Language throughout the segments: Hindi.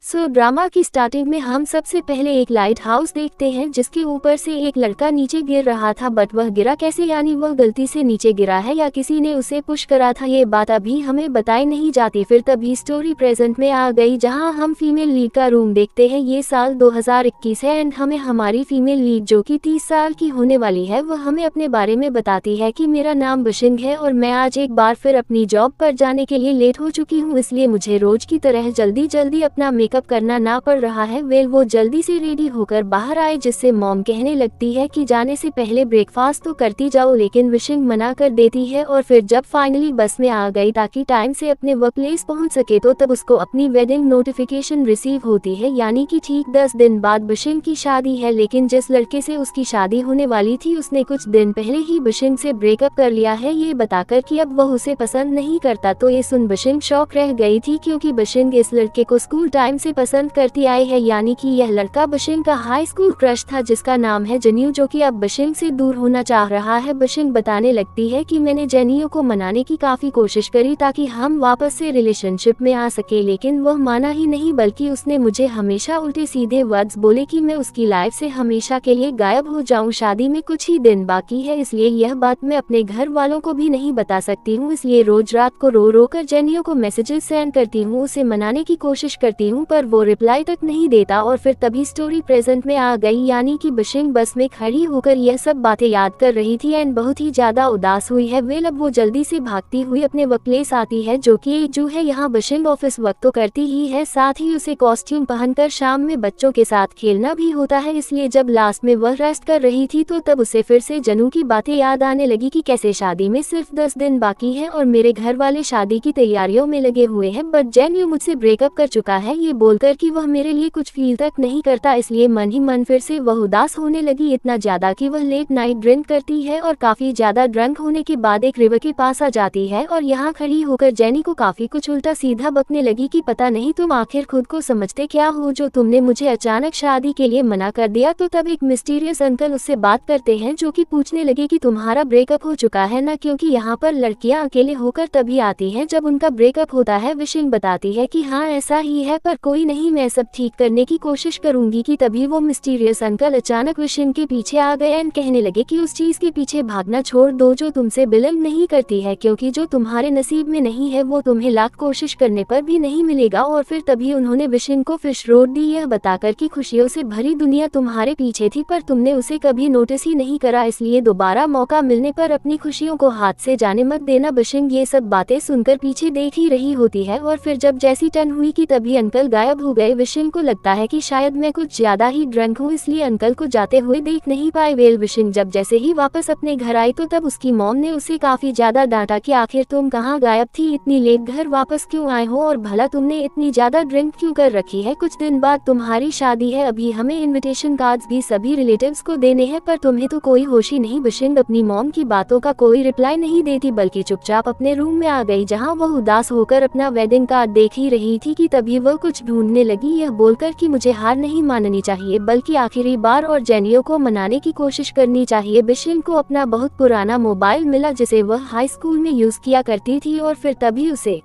ड्रामा की स्टार्टिंग में हम सबसे पहले एक लाइट हाउस देखते हैं जिसके ऊपर से एक लड़का नीचे गिर रहा था, बट वह गिरा कैसे, यानी वह गलती से नीचे गिरा है या किसी ने उसे पुश करा था, ये बात अभी हमें बताई नहीं जाती। फिर तभी स्टोरी प्रेजेंट में आ गई जहां हम फीमेल लीड का रूम देखते हैं। ये साल 2021 है एंड हमें हमारी फीमेल लीड जो कि 30 साल की होने वाली है वह हमें अपने बारे में बताती है कि मेरा नाम बिशिंग है और मैं आज एक बार फिर अपनी जॉब पर जाने के लिए लेट हो चुकी हूँ, इसलिए मुझे रोज की तरह जल्दी जल्दी अपना मेकअप करना ना पड़ रहा है। वो जल्दी से रेडी होकर बाहर आए जिससे मॉम कहने लगती है कि जाने से पहले ब्रेकफास्ट तो करती जाओ, लेकिन बिशिंग मना कर देती है। और फिर जब फाइनली बस में आ गई ताकि टाइम से अपने वर्क प्लेस पहुंच सके तो तब उसको अपनी वेडिंग नोटिफिकेशन रिसीव होती है, यानी कि ठीक 10 दिन बाद बिशिंग की शादी है। लेकिन जिस लड़के से उसकी शादी होने वाली थी उसने कुछ दिन पहले ही बिशिंग से ब्रेकअप कर लिया है, ये बताकर कि अब वह उसे पसंद नहीं करता। तो ये सुन बिशिंग शॉक रह गई थी क्योंकि बिशिंग इस लड़के को स्कूल टाइम से पसंद करती आई है, यानी कि यह लड़का बिशिंग का हाई स्कूल क्रश था जिसका नाम है जेनियो, जो कि अब बिशिंग से दूर होना चाह रहा है। बिशिंग बताने लगती है कि मैंने जेनियो को मनाने की काफी कोशिश करी ताकि हम वापस से रिलेशनशिप में आ सके, लेकिन वह माना ही नहीं, बल्कि उसने मुझे हमेशा उल्टे सीधे वर्ड्स बोले कि मैं उसकी लाइफ से हमेशा के लिए गायब हो जाऊं। शादी में कुछ ही दिन बाकी है, इसलिए यह बात मैं अपने घर वालों को भी नहीं बता सकती हूँ, इसलिए रोज रात को रो रो कर जेनियो को मैसेजेस सेंड करती हूँ, उसे मनाने की कोशिश करती हूँ पर वो रिप्लाई तक नहीं देता। और फिर तभी स्टोरी प्रेजेंट में आ गई, यानी कि बिशिंग बस में खड़ी होकर यह सब बातें याद कर रही थी एंड बहुत ही ज्यादा उदास हुई है। अब वो जल्दी से भागती हुई अपने वर्क प्लेस आती है जो कि एक जू है। यहाँ बिशिंग ऑफिस वर्क तो करती ही है, साथ ही उसे कॉस्ट्यूम पहनकर शाम में बच्चों के साथ खेलना भी होता है, इसलिए जब लास्ट में वह रेस्ट कर रही थी तो तब उसे फिर से जनू की बातें याद आने लगी कि कैसे शादी में सिर्फ 10 दिन बाकी है और मेरे घर वाले शादी की तैयारियों में लगे हुए हैं, बट जेनियो मुझसे ब्रेकअप कर चुका है, ये बोलकर कि वह मेरे लिए कुछ फील तक नहीं करता। इसलिए मन ही मन फिर से वह उदास होने लगी, इतना ज्यादा कि वह लेट नाइट ड्रिंक करती है और काफी ज्यादा ड्रंक होने के बाद एक रिवर के पास आ जाती है और यहाँ खड़ी होकर जेनी को काफी कुछ उल्टा सीधा बकने लगी कि पता नहीं तुम आखिर खुद को समझते क्या हो जो तुमने मुझे अचानक शादी के लिए मना कर दिया। तो तब एक मिस्टीरियस अंकल उससे बात करते हैं जो कि पूछने लगे कि तुम्हारा ब्रेकअप हो चुका है ना, क्योंकि यहाँ पर लड़कियां अकेले होकर तभी आती हैं जब उनका ब्रेकअप होता है। बिशिंग बताती है कि हाँ ऐसा ही है, पर कोई नहीं, मैं सब ठीक करने की कोशिश करूंगी। कि तभी वो मिस्टीरियस अंकल अचानक बिशिंग के पीछे आ गए एंड कहने लगे कि उस चीज के पीछे भागना छोड़ दो जो तुमसे बिलोंग नहीं करती है, क्योंकि जो तुम्हारे नसीब में नहीं है वो तुम्हें लाख कोशिश करने पर भी नहीं मिलेगा। और फिर तभी उन्होंने बिशिंग को फिश रोड दी, यह बताकर कि खुशियों से भरी दुनिया तुम्हारे पीछे थी पर तुमने उसे कभी नोटिस ही नहीं करा, इसलिए दोबारा मौका मिलने पर अपनी खुशियों को हाथ से जाने मत देना। बिशिंग ये सब बातें सुनकर पीछे देख ही रही होती है और फिर जब जैसी टर्न हुई कि तभी अंकल गायब हो गए। बिशिंग को लगता है कि शायद मैं कुछ ज्यादा ही ड्रंक हूँ इसलिए अंकल को जाते हुए देख नहीं पाए। बिशिंग जब जैसे ही वापस अपने घर आई तो तब उसकी मॉम ने उसे काफी ज्यादा डांटा कि आखिर तुम कहाँ गायब थी, इतनी लेट घर वापस क्यों आए हो और भला तुमने इतनी ज्यादा ड्रिंक क्यों कर रखी है, कुछ दिन बाद तुम्हारी शादी है, अभी हमें इनविटेशन कार्ड्स भी सभी रिलेटिव्स को देने हैं पर तुम्हें तो कोई होश ही नहीं। बिशिंग अपनी मॉम की बातों का कोई रिप्लाई नहीं देती बल्कि चुपचाप अपने रूम में आ गई जहाँ वह उदास होकर अपना वेडिंग कार्ड देख ही रही थी कि तभी वह कुछ ढूंढने लगी, यह बोलकर कि मुझे हार नहीं माननी चाहिए बल्कि आखिरी बार और जेनियो को मनाने की कोशिश करनी चाहिए। बिशिंग को अपना बहुत पुराना मोबाइल मिला जिसे वह हाई स्कूल में यूज किया करती थी और फिर तभी उसे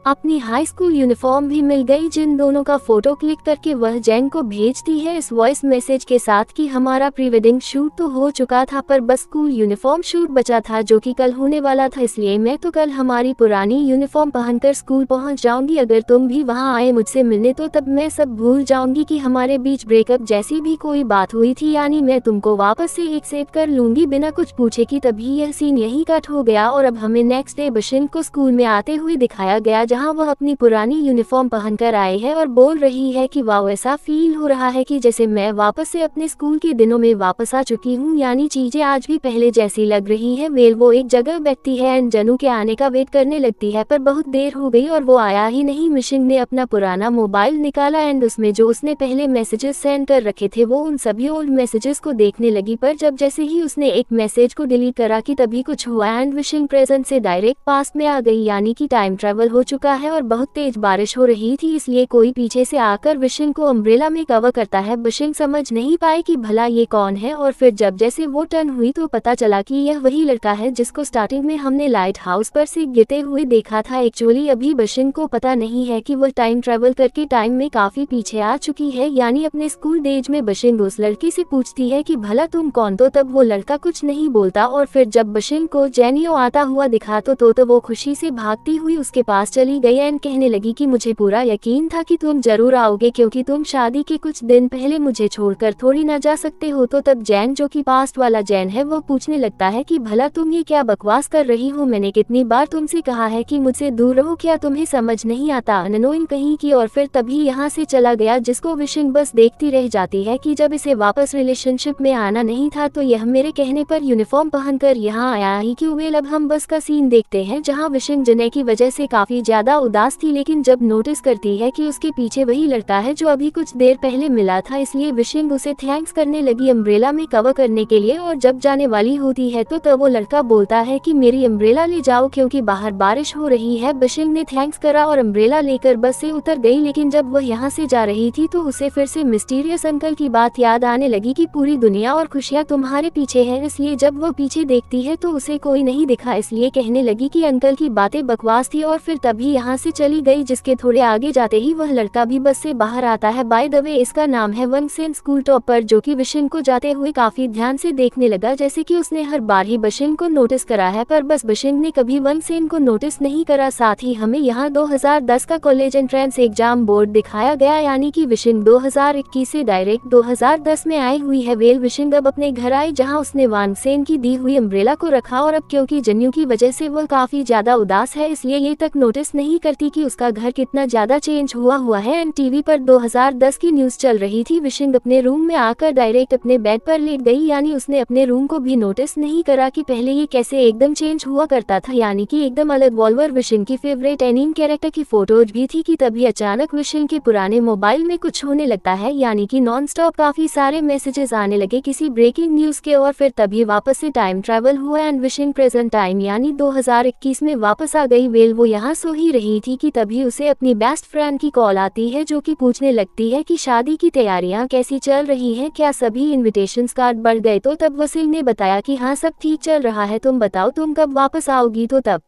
अपनी हाई स्कूल यूनिफॉर्म भी मिल गई, जिन दोनों का फोटो क्लिक करके वह जेन को भेजती है इस वॉइस मैसेज के साथ कि हमारा प्री वेडिंग शूट तो हो चुका था पर बस स्कूल यूनिफॉर्म शूट बचा था जो कि कल होने वाला था, इसलिए मैं तो कल हमारी पुरानी यूनिफॉर्म पहनकर स्कूल पहुंच जाऊंगी, अगर तुम भी वहां आए मुझसे मिलने तो तब मैं सब भूल जाऊंगी कि हमारे बीच ब्रेकअप जैसी भी कोई बात हुई थी, यानी मैं तुमको वापस से एक्सेप्ट कर लूंगी बिना कुछ पूछे। कि तभी यह सीन यही कट हो गया और अब हमें नेक्स्ट डे बिशिंग को स्कूल में आते हुए दिखाया गया जहां वह अपनी पुरानी यूनिफॉर्म पहनकर आई है और बोल रही है कि वाह ऐसा फील हो रहा है कि जैसे मैं वापस से अपने स्कूल के दिनों में वापस आ चुकी हूँ, यानी चीजें आज भी पहले जैसी लग रही है। वो एक जगह बैठती है एंड जनू के आने का वेट करने लगती है पर बहुत देर हो गई और वो आया ही नहीं। बिशिंग ने अपना पुराना मोबाइल निकाला एंड उसमें जो उसने पहले मैसेजेस सेंड कर रखे थे वो उन सभी ओल्ड मैसेजेस को देखने लगी, पर जब जैसे ही उसने एक मैसेज को डिलीट करा कि तभी कुछ हुआ एंड बिशिंग प्रेजेंट से डायरेक्ट पास्ट में आ गई, यानी कि टाइम ट्रेवल हो चुका चुका है और बहुत तेज बारिश हो रही थी, इसलिए कोई पीछे से आकर विशिंग को अम्ब्रेला में कवर करता है। विशिंग समझ नहीं पाए कि भला ये कौन है और फिर जब जैसे वो टर्न हुई तो पता चला कि यह वही लड़का है जिसको स्टार्टिंग में हमने लाइट हाउस पर से गिरते हुए देखा था। एक्चुअली अभी विशिंग को पता नहीं है कि वह टाइम ट्रेवल करके टाइम में काफी पीछे आ चुकी है, यानी अपने स्कूल डेज में विशिंग उस लड़की से पूछती है कि भला तुम कौन, तो तब वो लड़का कुछ नहीं बोलता और फिर जब विशिंग को जेनियो आता हुआ दिखा तो वो खुशी से भागती हुई उसके पास चली गई एंड कहने लगी कि मुझे पूरा यकीन था कि तुम जरूर आओगे क्योंकि तुम शादी के कुछ दिन पहले मुझे छोड़कर थोड़ी ना जा सकते हो। तो तब जैन, जो कि पास्ट वाला जैन है, वो पूछने लगता है कि भला तुम ये क्या बकवास कर रही हो, मैंने कितनी बार तुमसे कहा है कि मुझसे दूर रहो, क्या तुम्हें समझ नहीं आता, अननोइंग कहीं की। और फिर तभी यहाँ से चला गया, जिसको विशिंग बस देखती रह जाती है कि जब इसे वापस रिलेशनशिप में आना नहीं था तो यह मेरे कहने पर यूनिफॉर्म पहनकर यहाँ आया ही क्यों। वेल, अब हम बस का सीन देखते हैं जहाँ विशिंग जने की वजह से काफी ज्यादा उदास थी, लेकिन जब नोटिस करती है कि उसके पीछे वही लड़का है जो अभी कुछ देर पहले मिला था, इसलिए विशिंग उसे थैंक्स करने लगी अम्ब्रेला में कवर करने के लिए। और जब जाने वाली होती है तो तब वो लड़का बोलता है कि मेरी अम्ब्रेला ले जाओ क्योंकि बाहर बारिश हो रही है। विशिंग ने थैंक्स करा और अम्ब्रेला लेकर बस से उतर गई, लेकिन जब वह यहाँ से जा रही थी तो उसे फिर से मिस्टीरियस अंकल की बात याद आने लगी कि पूरी दुनिया और खुशियाँ तुम्हारे पीछे है। इसलिए जब वो पीछे देखती है तो उसे कोई नहीं दिखा, इसलिए कहने लगी कि अंकल की बातें बकवास थी और फिर तभी यहाँ से चली गई। जिसके थोड़े आगे जाते ही वह लड़का भी बस से बाहर आता है। बाय द वे, इसका नाम है वंगसेन स्कूल टॉपर, जो कि विशिंग को जाते हुए काफी ध्यान से देखने लगा, जैसे कि उसने हर बार ही विशिंग को नोटिस करा है, पर बस विशिंग ने कभी वंगसेन को नोटिस नहीं करा। साथ ही हमें यहाँ 2010 का कॉलेज एंट्रेंस एग्जाम बोर्ड दिखाया गया, यानी कि विशिंग 2021 से डायरेक्ट 2010 में आई हुई है। वेल, विशिंग अब अपने घर आई जहाँ उसने वंगसेन की दी हुई अम्ब्रेला को रखा और अब क्योंकि जन्यू की वजह से वह काफी ज्यादा उदास है, इसलिए ये तक नोटिस नहीं करती कि उसका घर कितना ज्यादा चेंज हुआ है। एंड टीवी पर 2010 की न्यूज चल रही थी। विशिंग अपने रूम में आकर डायरेक्ट अपने बेड पर लेट गई, यानी उसने अपने रूम को भी नोटिस नहीं करा कि पहले ये कैसे एकदम चेंज हुआ करता था, यानी कि एकदम अलग। वॉल्वर विशिंग की फेवरेट एनीम कैरेक्टर की फोटोज भी थी कि तभी अचानक विशिंग के पुराने मोबाइल में कुछ होने लगता है, यानी कि नॉन स्टॉप काफी सारे मैसेजेस आने लगे किसी ब्रेकिंग न्यूज के। और फिर तभी वापस से टाइम ट्रेवल हुआ एंड विशिंग प्रेजेंट टाइम यानी 2021 में वापस आ गई। वेल, वो यहाँ सो ही रही थी कि तभी उसे अपनी बेस्ट फ्रेंड की कॉल आती है, जो कि पूछने लगती है कि शादी की तैयारियां कैसी चल रही हैं, क्या सभी इनविटेशंस कार्ड बढ़ गए। तो तब वसीम ने बताया कि हाँ, सब ठीक चल रहा है, तुम बताओ तुम कब वापस आओगी। तो तब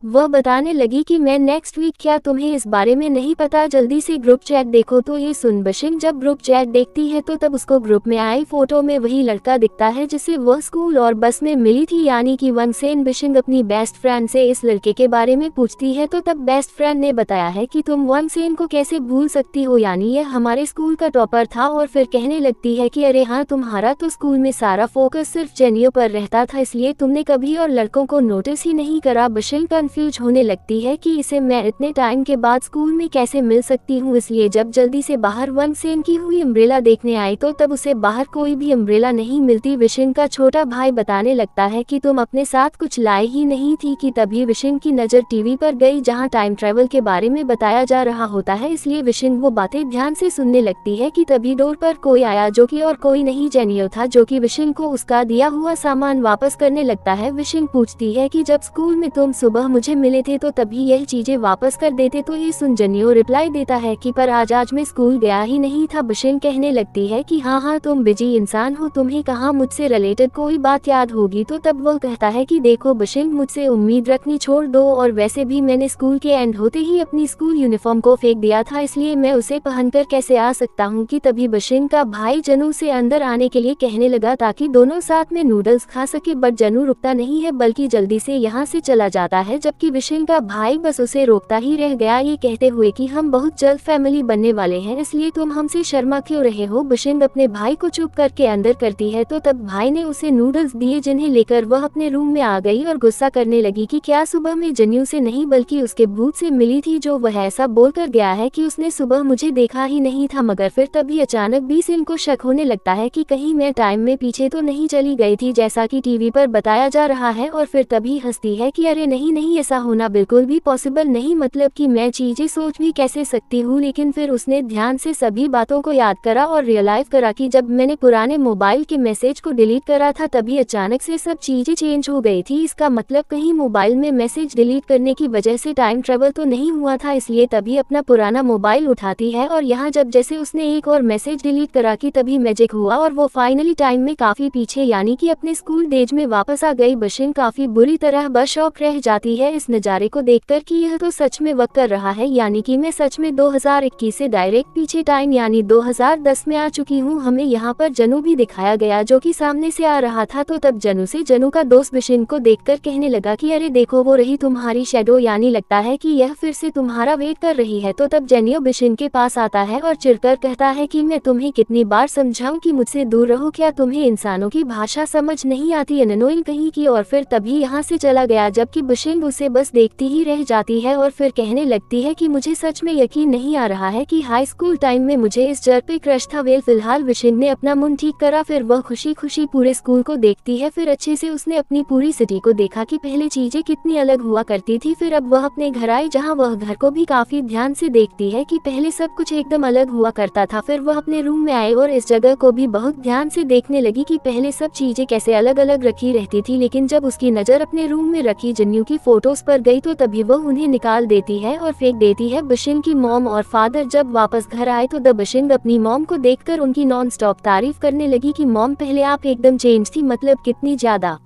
वह बताने लगी कि मैं नेक्स्ट वीक। क्या तुम्हें इस बारे में नहीं पता, जल्दी से ग्रुप चैट देखो। तो ये सुन विशिंग जब ग्रुप चैट देखती है तो तब उसको ग्रुप में आई फोटो में वही लड़का दिखता है जिसे वह स्कूल और बस में मिली थी, यानी कि वंगसेन। विशिंग अपनी बेस्ट फ्रेंड से इस लड़के के बारे में पूछती है तो तब बेस्ट फ्रेंड ने बताया है कि तुम वंगसेन को कैसे भूल सकती हो, यानी यह हमारे स्कूल का टॉपर था। और फिर कहने लगती है कि अरे हाँ, तुम्हारा तो स्कूल में सारा फोकस सिर्फ जेनियो पर रहता था, इसलिए तुमने कभी और लड़कों को नोटिस ही नहीं करा। विशिंग कंफ्यूज होने लगती है कि इसे मैं इतने टाइम के बाद स्कूल में कैसे मिल सकती हूँ, इसलिए जब जल्दी से बाहर वंगसेन की हुई अम्ब्रेला देखने आई तो तब उसे बाहर कोई भी अम्ब्रेला नहीं मिलती। विशिंग का छोटा भाई बताने लगता है कि तुम अपने साथ कुछ लाए ही नहीं थी कि तभी विशिंग की नजर टीवी पर गई जहाँ टाइम ट्रेवल के बारे में बताया जा रहा होता है, इसलिए विशिंग वो बातें ध्यान से सुनने लगती है कि तभी डोर पर कोई आया, जो कि और कोई नहीं जेनियो था, जो कि विशिंग को उसका दिया हुआ सामान वापस करने लगता है। विशिंग पूछती है कि जब स्कूल में तुम सुबह मुझे मिले थे तो तभी यह चीजें वापस कर देते। तो ये सुन जेनियो रिप्लाई देता है कि पर आज मैं स्कूल गया ही नहीं था। विशिंग कहने लगती है कि हाँ, तुम बिजी इंसान हो, तुम्हें कहाँ मुझसे रिलेटेड कोई बात याद होगी। तो तब वह कहता है कि देखो विशिंग, मुझसे उम्मीद रखनी छोड़ दो, और वैसे भी मैंने स्कूल के एंड होते ही अपनी स्कूल यूनिफॉर्म को फेंक दिया था, इसलिए मैं उसे पहनकर कैसे आ सकता हूँ। कि तभी विशिंग का भाई जनू से अंदर आने के लिए कहने लगा ताकि दोनों साथ में नूडल्स खा सके, बट जनू रुकता नहीं है बल्कि जल्दी से यहाँ से चला जाता है, जबकि विशिंग का भाई बस उसे रोकता ही रह गया, ये कहते हुए कि हम बहुत जल्द फैमिली बनने वाले हैं, इसलिए तुम हमसे शर्मा क्यों रहे हो। विशिंग अपने भाई को चुप करके अंदर करती है तो तब भाई ने उसे नूडल्स दिए, जिन्हें लेकर वह अपने रूम में आ गई और गुस्सा करने लगी कि क्या सुबह में जन्यू से नहीं बल्कि उसके भूत से मिली थी, जो वह ऐसा बोलकर गया है कि उसने सुबह मुझे देखा ही नहीं था। मगर फिर तभी अचानक बीसिन को शक होने लगता है कि कहीं मैं टाइम में पीछे तो नहीं चली गई थी जैसा कि टीवी पर बताया जा रहा है, और फिर तभी हंसती है कि अरे नहीं, ऐसा होना बिल्कुल भी पॉसिबल नहीं, मतलब कि मैं चीजें सोच भी कैसे सकती हूँ। लेकिन फिर उसने ध्यान से सभी बातों को याद करा और रियलाइज करा कि जब मैंने पुराने मोबाइल के मैसेज को डिलीट करा था तभी अचानक से सब चीजें चेंज हो गई थी। इसका मतलब कहीं मोबाइल में मैसेज डिलीट करने की वजह से टाइम ट्रेवल तो नहीं हुआ था, इसलिए तभी अपना पुराना मोबाइल उठाती है और यहाँ जब जैसे उसने एक और मैसेज डिलीट करा कि तभी मैजिक हुआ और वो फाइनली टाइम में काफी पीछे यानी कि अपने स्कूल डेज में वापस आ गई। बशिंग काफी बुरी तरह बशौक रह जाती है इस नज़ारे को देखकर कि यह तो सच में वक्त कर रहा है, यानी कि मैं सच में 2021 से डायरेक्ट पीछे टाइम यानी 2010 में आ चुकी हूँ। हमें यहाँ पर जनू भी दिखाया गया जो कि सामने से आ रहा था, तो तब जनू का दोस्त बशिंग को देखकर कहने लगा कि अरे देखो वो रही तुम्हारी शैडो, यानी लगता है कि यह फिर से तुम्हारा वेट कर रही है। तो तब जेनियो बशिंग के पास आता है और चिढ़कर कहता है कि मैं तुम्हें कितनी बार समझाऊं कि मुझसे दूर रहो, क्या तुम्हें इंसानों की भाषा समझ नहीं आती, अननोइंग कहीं की। और फिर तभी यहाँ से चला गया, जबकि बशिंग उसे बस देखती ही रह जाती है और फिर कहने लगती है कि मुझे सच में यकीन नहीं आ रहा है कि हाई स्कूल टाइम में मुझे इस जर पे क्रश था। वेल फिलहाल बशिंग ने अपना मुंह ठीक करा, फिर वह खुशी खुशी पूरे स्कूल को देखती है। फिर अच्छे से उसने अपनी पूरी सिटी को देखा कि पहले चीजें कितनी अलग हुआ करती थी। फिर अब वह अपने घर आई जहाँ वह घर को भी काफी ध्यान से देखती है कि पहले सब कुछ एकदम अलग हुआ करता था। फिर वह अपने रूम में आए और इस जगह को भी बहुत ध्यान से देखने लगी कि पहले सब चीजें कैसे अलग अलग रखी रहती थी। लेकिन जब उसकी नजर अपने रूम में रखी जन्यू की फोटोज पर गई तो तभी वह उन्हें निकाल देती है और फेंक देती है। बशिंग की मॉम और फादर जब वापस घर आए तो द बशिंग अपनी मॉम को देखकर उनकी नॉन स्टॉप तारीफ करने लगी कि मॉम पहले आप एकदम चेंज थी, मतलब कितनी ज्यादा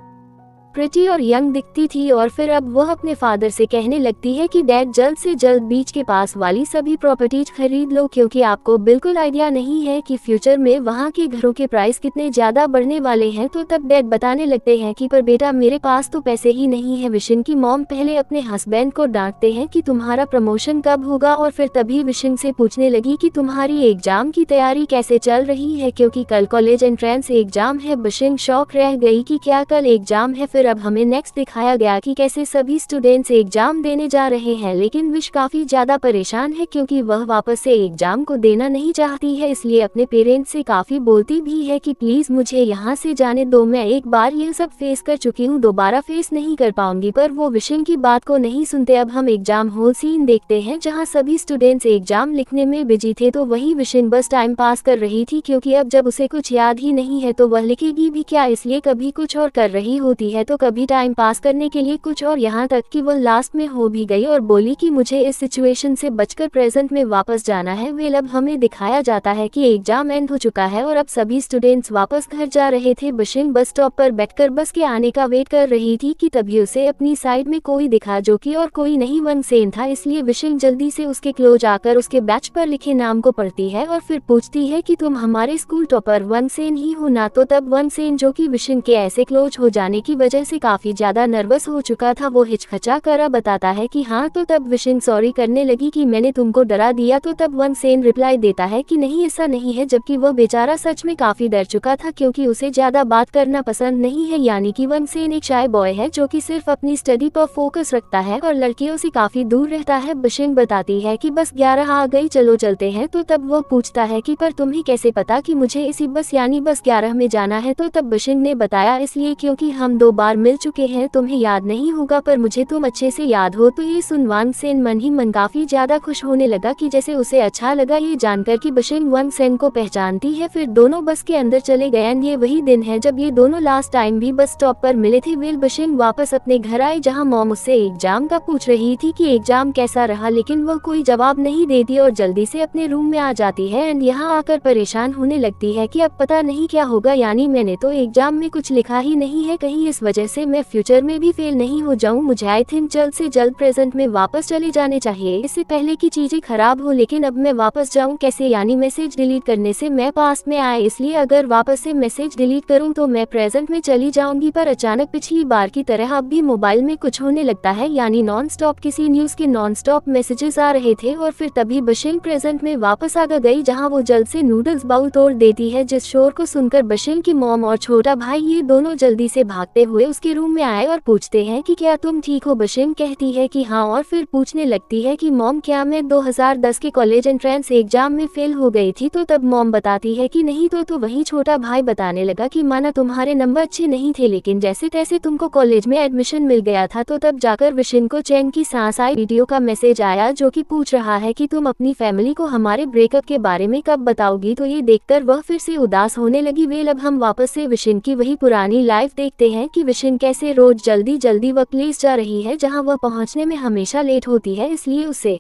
प्रिटी और यंग दिखती थी। और फिर अब वह अपने फादर से कहने लगती है कि डैड जल्द से जल्द बीच के पास वाली सभी प्रॉपर्टीज खरीद लो, क्योंकि आपको बिल्कुल आइडिया नहीं है कि फ्यूचर में वहाँ के घरों के प्राइस कितने ज्यादा बढ़ने वाले हैं। तो तब डैड बताने लगते हैं कि पर बेटा मेरे पास तो पैसे ही नहीं है। विशिंग की मॉम पहले अपने हस्बैंड को डांटते हैं कि तुम्हारा प्रमोशन कब होगा, और फिर तभी विशिंग से पूछने लगी कि तुम्हारी एग्जाम की तैयारी कैसे चल रही है, क्योंकि कल कॉलेज एंट्रेंस एग्जाम है। विशिंग शॉक रह गई कि क्या कल एग्जाम है। फिर अब हमें नेक्स्ट दिखाया गया कि कैसे सभी स्टूडेंट्स एग्जाम देने जा रहे हैं, लेकिन विश काफी ज्यादा परेशान है क्योंकि वह वापस से एग्जाम को देना नहीं चाहती है, इसलिए अपने पेरेंट्स से काफी बोलती भी है कि प्लीज मुझे यहाँ से जाने दो, मैं एक बार यह सब फेस कर चुकी हूँ, दोबारा फेस नहीं कर पाऊंगी। पर वो विशिंग की बात को नहीं सुनते। अब हम एग्जाम हॉल सीन देखते हैं जहाँ सभी स्टूडेंट्स एग्जाम लिखने में बिजी थे, तो वही विशिंग बस टाइम पास कर रही थी, क्योंकि अब जब उसे कुछ याद ही नहीं है तो वह लिखेगी भी क्या, इसलिए कभी कुछ और कर रही होती है तो कभी टाइम पास करने के लिए कुछ और, यहाँ तक कि वह लास्ट में हो भी गई और बोली कि मुझे इस सिचुएशन से बचकर प्रेजेंट में वापस जाना है। वेल अब हमें दिखाया जाता है कि एग्जाम एंड हो चुका है और अब सभी स्टूडेंट्स वापस घर जा रहे थे। बशिंग बस स्टॉप पर बैठकर बस के आने का वेट कर रही थी कि तभी उसे अपनी साइड में कोई दिखा, जो कि और कोई नहीं वंगसेन था, इसलिए विशिंग जल्दी से उसके क्लोज आकर उसके बैच पर लिखे नाम को पढ़ती है और फिर पूछती है कि तुम हमारे स्कूल टॉपर वंगसेन ही हो ना। तो तब वंगसेन, जो कि विशिंग के ऐसे क्लोज हो जाने की वजह से काफी ज्यादा नर्वस हो चुका था, वो हिचकिचा कर बताता है कि हाँ। तो तब विशिंग सॉरी करने लगी कि मैंने तुमको डरा दिया। तो तब वंगसेन रिप्लाई देता है कि नहीं ऐसा नहीं है, जबकि वह बेचारा सच में काफी डर चुका था क्योंकि उसे ज्यादा बात करना पसंद नहीं है, यानी कि वंगसेन एक शाय बॉय है जो कि सिर्फ अपनी स्टडी पर फोकस रखता है और लड़कियों से काफी दूर रहता है। विशिंग बताती है कि बस 11 आ गई, चलो चलते हैं। तो तब वो पूछता है कि पर तुम्हें कैसे पता कि मुझे इसी बस यानी बस 11 में जाना है। तो तब विशिंग ने बताया इसलिए क्योंकि हम 2 बार मिल चुके हैं, तुम्हें याद नहीं होगा पर मुझे तुम अच्छे से याद हो। तो ये सुन वंगसेन मन ही मन काफी ज्यादा खुश होने लगा कि जैसे उसे अच्छा लगा ये जानकर कि विशिंग वंगसेन को पहचानती है। फिर दोनों बस के अंदर चले गए एंड ये वही दिन है जब ये दोनों लास्ट टाइम भी बस स्टॉप पर मिले थे। वेल विशिंग वापस अपने घर आए जहाँ मॉम उससे एग्जाम का पूछ रही थी कि एग्जाम कैसा रहा, लेकिन वह कोई जवाब नहीं देती और जल्दी से अपने रूम में आ जाती है एंड यहाँ आकर परेशान होने लगती है कि अब पता नहीं क्या होगा, यानी मैंने तो एग्जाम में कुछ लिखा ही नहीं है, कहीं इस वजह से मैं फ्यूचर में भी फेल नहीं हो जाऊं। मुझे आई थिंक जल्द से जल्द प्रेजेंट में वापस चले जाने चाहिए, इससे पहले कि चीजें खराब हो। लेकिन अब मैं वापस जाऊं कैसे, यानी मैसेज डिलीट करने से मैं पास्ट में आए, इसलिए अगर वापस से मैसेज डिलीट करूं तो मैं प्रेजेंट में चली जाऊंगी। पर अचानक पिछली बार की तरह अब भी मोबाइल में कुछ होने लगता है, यानी नॉन स्टॉप किसी न्यूज के नॉन स्टॉप मैसेजेस आ रहे थे और फिर तभी बशिंग प्रेजेंट में वापस आ गई जहाँ वो जल्द से नूडल्स बाउल तोड़ देती है, जिस शोर को सुनकर बशिंग की मॉम और छोटा भाई ये दोनों जल्दी से भागते हुए उसके रूम में आए और पूछते हैं कि क्या तुम ठीक हो। बिशिंग कहती है कि हाँ और फिर पूछने लगती है कि मॉम क्या मैं 2010 के कॉलेज एंट्रेंस एग्जाम में फेल हो गई थी। तो तब मॉम बताती है कि नहीं तो वही छोटा भाई बताने लगा कि माना तुम्हारे नंबर अच्छे नहीं थे लेकिन जैसे तैसे तुमको कॉलेज में एडमिशन मिल गया था। तो तब जाकर बिशिंग को चैन की सांस आई। वीडियो का मैसेज आया जो कि पूछ रहा है कि तुम अपनी फैमिली को हमारे ब्रेकअप के बारे में कब बताओगी। तो ये देखकर वह फिर से उदास होने लगी। वेल अब हम वापस से बिशिंग की वही पुरानी लाइफ देखते हैं कि बिशिंग कैसे रोज जल्दी वर्क प्लेस जा रही है जहां वह पहुंचने में हमेशा लेट होती है, इसलिए उसे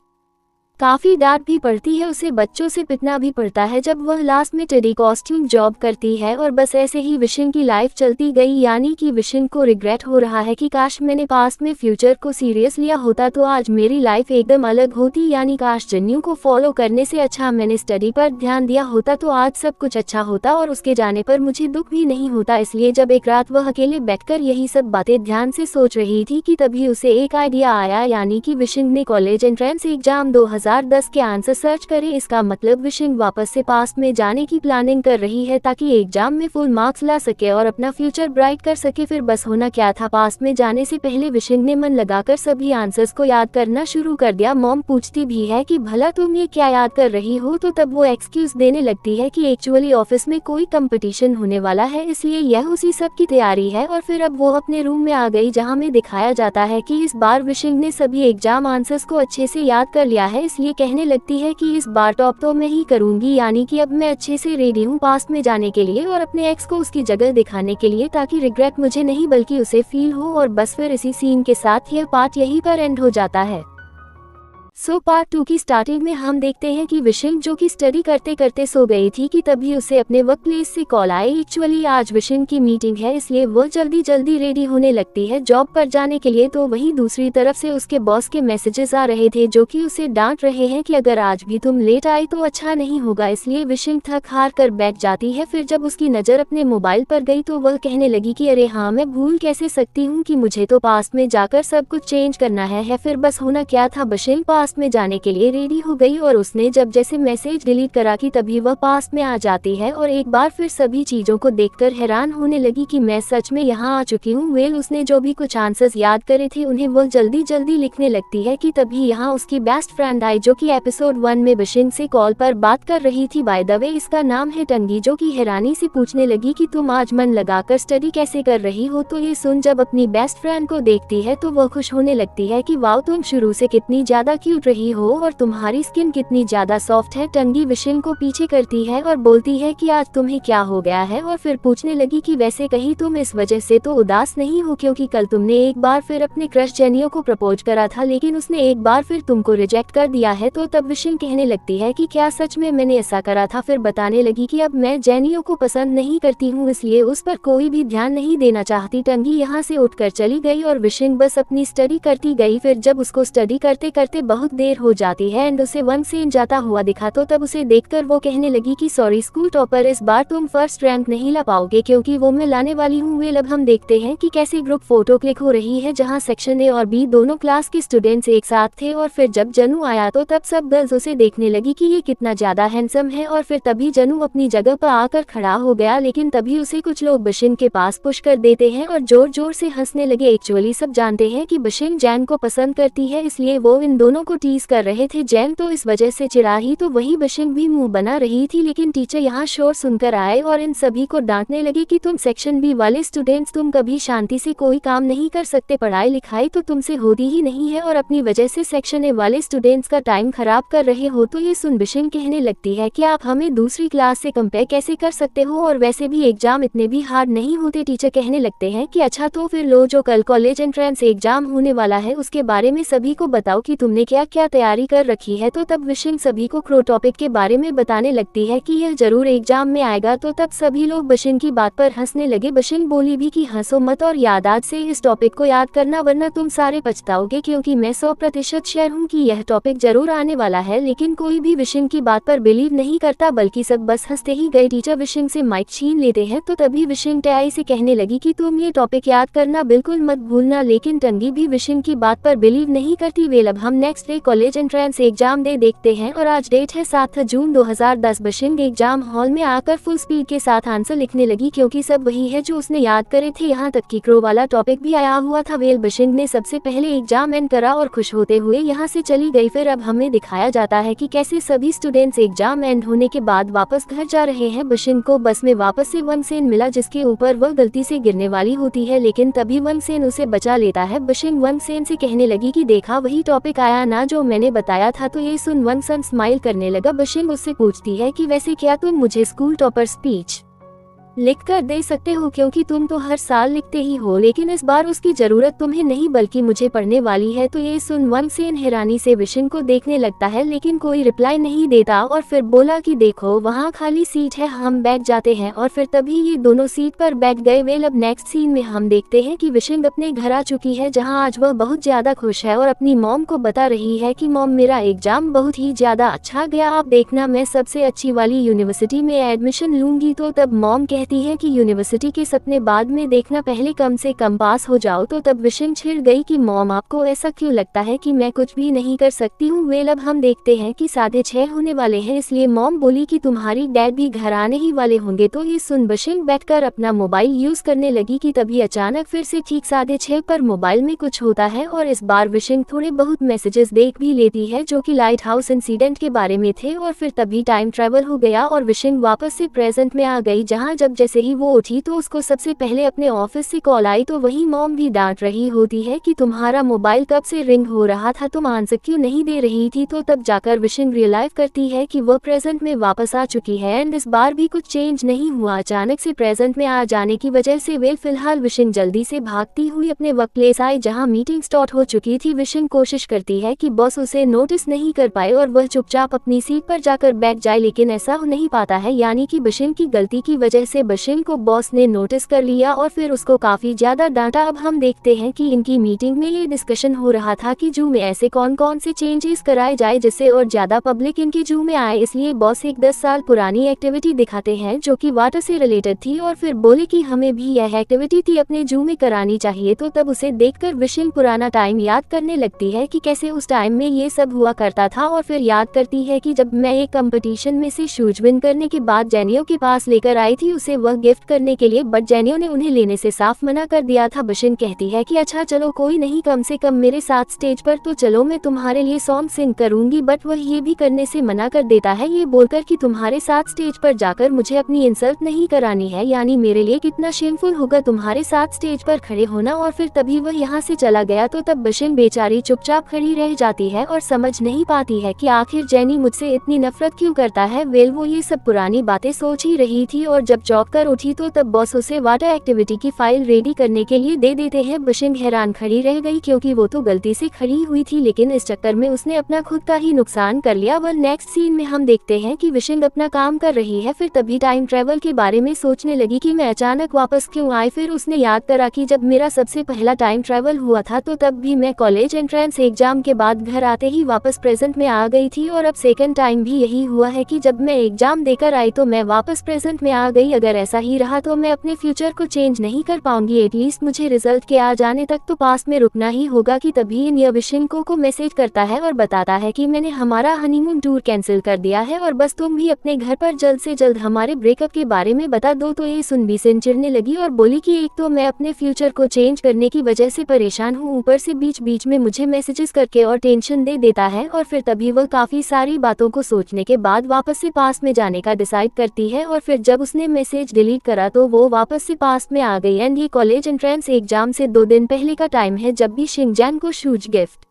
काफी डांट भी पड़ती है, उसे बच्चों से पिटना भी पड़ता है जब वह लास्ट में टेडी कॉस्ट्यूम जॉब करती है। और बस ऐसे ही बिशिंग की लाइफ चलती गई, यानी कि बिशिंग को रिग्रेट हो रहा है कि काश मैंने पास्ट में फ्यूचर को सीरियस लिया होता तो आज मेरी लाइफ एकदम अलग होती, यानी काश जन्यू को फॉलो करने से अच्छा मैंने स्टडी पर ध्यान दिया होता तो आज सब कुछ अच्छा होता और उसके जाने पर मुझे दुख भी नहीं होता। इसलिए जब एक रात वह अकेले बैठकर यही सब बातें ध्यान से सोच रही थी कि तभी उसे एक आइडिया आया, यानी कि बिशिंग ने कॉलेज एंट्रेंस एग्जाम 2010 के आंसर सर्च करे। इसका मतलब बिशिंग वापस से पास्ट में जाने की प्लानिंग कर रही है ताकि एग्जाम में फुल मार्क्स ला सके और अपना फ्यूचर ब्राइट कर सके। फिर बस होना क्या था, पास्ट में जाने से पहले बिशिंग ने मन लगाकर सभी आंसर्स को याद करना शुरू कर दिया। मॉम पूछती भी है कि भला तुम ये क्या याद कर रही हो। तो तब वो एक्सक्यूज देने लगती है कि एक्चुअली ऑफिस में कोई कंपटीशन होने वाला है इसलिए यह उसी सब की तैयारी है। और फिर अब वो अपने रूम में आ गई जहाँ में दिखाया जाता है कि इस बार बिशिंग ने सभी एग्जाम आंसर्स को अच्छे से याद कर लिया है, इसलिए कहने लगती है कि इस बार टॉप तो मैं ही करूंगी, यानी कि अब मैं अच्छे से रेडी हूँ पास्ट में जाने के लिए और अपने एक्स को उसकी जगह दिखाने के लिए ताकि रिग्रेट मुझे नहीं बल्कि उसे फील हो। और बस फिर इसी सीन के साथ यह पार्ट यहीं पर एंड हो जाता है। पार्ट 2 की स्टार्टिंग में हम देखते हैं कि बिशिंग जो कि स्टडी करते करते सो गई थी कि तभी उसे अपने वर्क प्लेस से कॉल आई। एक्चुअली आज बिशिंग की मीटिंग है इसलिए वह जल्दी रेडी होने लगती है जॉब पर जाने के लिए। तो वहीं दूसरी तरफ से उसके बॉस के मैसेजेस आ रहे थे जो कि उसे डांट रहे हैं कि अगर आज भी तुम लेट आई तो अच्छा नहीं होगा, इसलिए बिशिंग थक हार कर बैठ जाती है। फिर जब उसकी नज़र अपने मोबाइल पर गई तो वह कहने लगी कि अरे हाँ मैं भूल कैसे सकती हूँ कि मुझे तो पास्ट में जाकर सब कुछ चेंज करना है। फिर बस होना क्या था, बिशिंग पास्ट में जाने के लिए रेडी हो गई और उसने जब जैसे मैसेज डिलीट करा कि तभी वह पास्ट में आ जाती है और एक बार फिर सभी चीजों को देखकर हैरान होने लगी कि मैं सच में यहाँ आ चुकी हूँ। वेल उसने जो भी कुछ आंसर्स याद करे थे उन्हें वह जल्दी लिखने लगती है कि तभी यहाँ उसकी बेस्ट फ्रेंड आई जो कि एपिसोड 1 में बिशिंग से कॉल पर बात कर रही थी। बाय द वे इसका नाम है टंगी, जो कि हैरानी से पूछने लगी कि तुम आज मन लगाकर स्टडी कैसे कर रही हो। तो ये सुन जब अपनी बेस्ट फ्रेंड को देखती है तो वह खुश होने लगती है कि वाओ तुम शुरू से कितनी ज्यादा क्यूट रही हो और तुम्हारी स्किन कितनी ज्यादा सॉफ्ट है। टंगी बिशिंग को पीछे करती है और बोलती है कि आज तुम्हें क्या हो गया है और फिर पूछने लगी कि वैसे कहीं तुम इस वजह से तो उदास नहीं हो क्योंकि कल तुमने एक बार फिर अपने क्रश जेनियो को प्रपोज करा था लेकिन उसने एक बार फिर तुमको रिजेक्ट कर दिया है। तो तब बिशिंग कहने लगती है कि क्या सच में मैंने ऐसा करा था। फिर बताने लगी कि अब मैं जेनियो को पसंद नहीं करती हूँ इसलिए उस पर कोई भी ध्यान नहीं देना चाहती। टंगी यहाँ से उठकर चली गई और बिशिंग बस अपनी स्टडी करती गई। फिर जब उसको स्टडी करते करते बहुत देर हो जाती है एंड उसे वन सीन जाता हुआ दिखा तो तब उसे देखकर वो कहने लगी कि सॉरी स्कूल टॉपर, इस बार तुम फर्स्ट रैंक नहीं ला पाओगे क्योंकि वो मैं लाने वाली हूँ। वेल अब हम देखते हैं कि कैसे ग्रुप फोटो क्लिक हो रही है जहाँ सेक्शन ए और बी दोनों क्लास के स्टूडेंट्स एक साथ थे और फिर जब जनू आया तो तब सब गर्ल्स उसे देखने लगी कि ये कितना ज्यादा हैंडसम है और फिर तभी जनू अपनी जगह पर आकर खड़ा हो गया लेकिन तभी उसे कुछ लोग बिशिंग के पास पुश कर देते हैं और जोर से हंसने लगे। एक्चुअली सब जानते हैं कि बिशिंग जैन को पसंद करती है इसलिए वो इन दोनों को टीज कर रहे थे। जैन तो इस वजह से चिढ़ा ही तो वही बिशिंग भी मुंह बना रही थी लेकिन टीचर यहाँ शोर सुनकर आए और इन सभी को डांटने लगे कि तुम सेक्शन बी वाले स्टूडेंट्स तुम कभी शांति से कोई काम नहीं कर सकते, पढ़ाई लिखाई तो तुमसे होती ही नहीं है और अपनी वजह से सेक्शन ए वाले स्टूडेंट्स का टाइम खराब कर रहे हो। तो ये सुन बिशिंग कहने लगती है कि आप हमें दूसरी क्लास से कंपेयर कैसे कर सकते हो और वैसे भी एग्जाम इतने भी हार्ड नहीं होते। टीचर कहने लगते हैं कि अच्छा तो फिर लो, जो कल कॉलेज एंट्रेंस एग्जाम होने वाला है उसके बारे में सभी को बताओ कि तुमने क्या क्या तैयारी कर रखी है। तो तब बिशिंग सभी को क्रो टॉपिक के बारे में बताने लगती है कि यह जरूर एग्जाम में आएगा। तो तब सभी लोग बिशिंग की बात पर हंसने लगे। बिशिंग बोली भी कि हंसो मत और याद आज से इस टॉपिक को याद करना वरना तुम सारे पछताओगे क्योंकि मैं 100% श्योर हूँ कि यह टॉपिक जरूर आने वाला है। लेकिन कोई भी बिशिंग की बात पर बिलीव नहीं करता बल्कि सब बस हंसते ही गए। टीचर बिशिंग से माइक छीन लेते हैं तो तभी बिशिंग टैई से कहने लगी कि तुम ये टॉपिक याद करना बिल्कुल मत भूलना लेकिन टंगी भी बिशिंग की बात पर बिलीव नहीं करती। वेल अब हम next next day college entrance exam दे देखते हैं और आज डेट है 7 जून 2010। बशिंग एग्जाम हॉल में आकर फुल स्पीड के साथ आंसर लिखने लगी क्योंकि सब वही है जो उसने याद करे थे। यहाँ तक कि क्रो वाला टॉपिक भी आया हुआ था। वेल बशिंग ने सबसे पहले एग्जाम एंड करा और खुश होते हुए यहाँ से चली गई। फिर अब हमें दिखाया जाता है कि कैसे सभी स्टूडेंट्स एग्जाम एंड होने के बाद वापस घर जा रहे हैं। बशिंग को बस में वापस से वंगसेन मिला जिसके ऊपर वह गलती से गिरने वाली होती है, लेकिन तभी वंगसेन उसे बचा लेता है। बशिंग वंगसेन से कहने लगी कि देखा वही टॉपिक आया ना जो मैंने बताया था। तो ये सुन वंगसेन स्माइल करने लगा। बशिंग उससे पूछती है कि वैसे क्या तुम मुझे स्कूल टॉपर स्पीच लिख कर दे सकते हो, क्योंकि तुम तो हर साल लिखते ही हो, लेकिन इस बार उसकी जरूरत तुम्हें नहीं बल्कि मुझे पढ़ने वाली है। तो ये सुन वंगसेन हैरानी से बशिंग को देखने लगता है, लेकिन कोई रिप्लाई नहीं देता और फिर बोला कि देखो वहाँ खाली सीट है, हम बैठ जाते हैं। और फिर तभी ये दोनों सीट पर बैठ गए। वेल अब नेक्स्ट सीन में हम देखते हैं कि बशिंग अपने घर आ चुकी है, जहाँ आज वह बहुत ज्यादा खुश है और अपनी मॉम को बता रही है कि मॉम मेरा एग्जाम बहुत ही ज्यादा अच्छा गया, आप देखना मैं सबसे अच्छी वाली यूनिवर्सिटी में एडमिशन लूंगी। तो तब मॉम कहती है कि यूनिवर्सिटी के सपने बाद में देखना, पहले कम से कम पास हो जाओ। तो तब बशिंग छिड़ गई कि मॉम आपको ऐसा क्यों लगता है कि मैं कुछ भी नहीं कर सकती हूँ। वेल अब हम देखते हैं कि 6:30 होने वाले हैं, इसलिए मॉम बोली कि तुम्हारी डैड भी घर आने ही वाले होंगे। तो ये सुन बशिंग बैठकर अपना मोबाइल यूज करने लगी कि तभी अचानक फिर से ठीक 6:30 पर मोबाइल में कुछ होता है और इस बार बशिंग थोड़े बहुत मैसेजेस देख भी लेती है जो कि लाइट हाउस इंसिडेंट के बारे में थे। और फिर तभी टाइम ट्रेवल हो गया और बशिंग वापस से प्रेजेंट में आ गई, जहाँ जब जैसे ही वो उठी तो उसको सबसे पहले अपने ऑफिस से कॉल आई। तो वही मॉम भी डांट रही होती है कि तुम्हारा मोबाइल कब से रिंग हो रहा था, तुम आंसर क्यों नहीं दे रही थी। तो तब जाकर बशिंग रियलाइज करती है कि वो प्रेजेंट में वापस आ चुकी है एंड इस बार भी कुछ चेंज नहीं हुआ। अचानक से प्रेजेंट में आ जाने की वजह से वेल फिलहाल बशिंग जल्दी से भागती हुई अपने वर्क प्लेस आई, जहाँ मीटिंग स्टार्ट हो चुकी थी। बशिंग कोशिश करती है कि बॉस उसे नोटिस नहीं कर पाए और वह चुपचाप अपनी सीट पर जाकर बैठ जाए, लेकिन ऐसा हो नहीं पाता है, यानी कि बशिंग की गलती की वजह से बशिंग को बॉस ने नोटिस कर लिया और फिर उसको काफी ज्यादा डांटा। अब हम देखते हैं कि इनकी मीटिंग में ये डिस्कशन हो रहा था कि जू में ऐसे कौन कौन से चेंजेस कराए जाए जिससे और ज्यादा पब्लिक इनके जू में आए। इसलिए बॉस एक 10 साल पुरानी एक्टिविटी दिखाते हैं जो कि वाटर से रिलेटेड थी और फिर बोले कि हमें भी यह एक्टिविटी थी अपने जू में करानी चाहिए। तो तब उसे देखकर बशिंग पुराना टाइम याद करने लगती है कि कैसे उस टाइम में ये सब हुआ करता था और फिर याद करती है कि जब मैं एक कंपटीशन में से शूज विन करने के बाद जेनियो के पास लेकर आई थी उसे वह गिफ्ट करने के लिए, बट जेनियो ने उन्हें लेने से साफ मना कर दिया था। बशिंग कहती है कि अच्छा चलो कोई नहीं, कम से कम मेरे साथ स्टेज पर तो चलो, मैं तुम्हारे लिए सॉन्ग सिंग करूंगी। बट वह ये भी करने से मना कर देता है, ये बोलकर कि तुम्हारे साथ स्टेज पर जाकर मुझे अपनी इंसल्ट नहीं करानी है, यानी मेरे लिए कितना शेमफुल होगा तुम्हारे साथ स्टेज पर खड़े होना। और फिर तभी वह यहाँ से चला गया। तो तब बशिंग बेचारी चुपचाप खड़ी रह जाती है और समझ नहीं पाती है कि आखिर जेनी मुझसे इतनी नफरत क्यों करता है। वेल वो ये सब पुरानी बातें सोच ही रही थी और जब चौंक कर उठी तो तब बॉस उसे वाटर एक्टिविटी की फाइल रेडी करने के लिए दे देते हैं। बशिंग हैरान खड़ी रह गई क्योंकि वो तो गलती से खड़ी हुई थी, लेकिन इस चक्कर में उसने अपना खुद का ही नुकसान कर लिया। वह नेक्स्ट सीन में हम देखते हैं कि बशिंग अपना काम कर रही है, फिर तभी टाइम ट्रेवल के बारे में सोचने लगी कि मैं अचानक वापस क्यों आई। फिर उसने याद करा कि जब मेरा सबसे पहला टाइम ट्रेवल हुआ था तो तब भी मैं कॉलेज एंट्रेंस एग्जाम के बाद घर आते ही वापस प्रेजेंट में आ गई थी और अब सेकंड टाइम भी यही हुआ है कि जब मैं एग्जाम देकर आई तो मैं वापस प्रेजेंट में आ गई। अगर ऐसा ही रहा तो मैं अपने फ्यूचर को चेंज नहीं कर पाऊंगी, एटलीस्ट मुझे रिजल्ट के आ जाने तक तो पास में रुकना ही होगा। कि तभी इन बशिंग को मैसेज करता है और बताता है कि मैंने हमारा हनीमून टूर कैंसिल कर दिया है और बस तुम भी अपने घर पर जल्द से जल्द हमारे ब्रेकअप के बारे में बता दो। तो ये सुन बिसिन चिढ़ने लगी और बोली कि एक तो मैं अपने फ्यूचर को चेंज करने की वजह से परेशान हूँ, ऊपर से बीच बीच में मुझे मैसेजेस करके और टेंशन दे देता है। और फिर तभी वह काफी सारी बातों को सोचने के बाद वापस से पास में जाने का डिसाइड करती है और फिर जब उसने मैसेज डिलीट करा तो वो वापस से पास में आ गई। एंड ये कॉलेज एंट्रेंस एग्जाम से 2 दिन पहले का टाइम है जब भी शिंगजैन को शूज गिफ्ट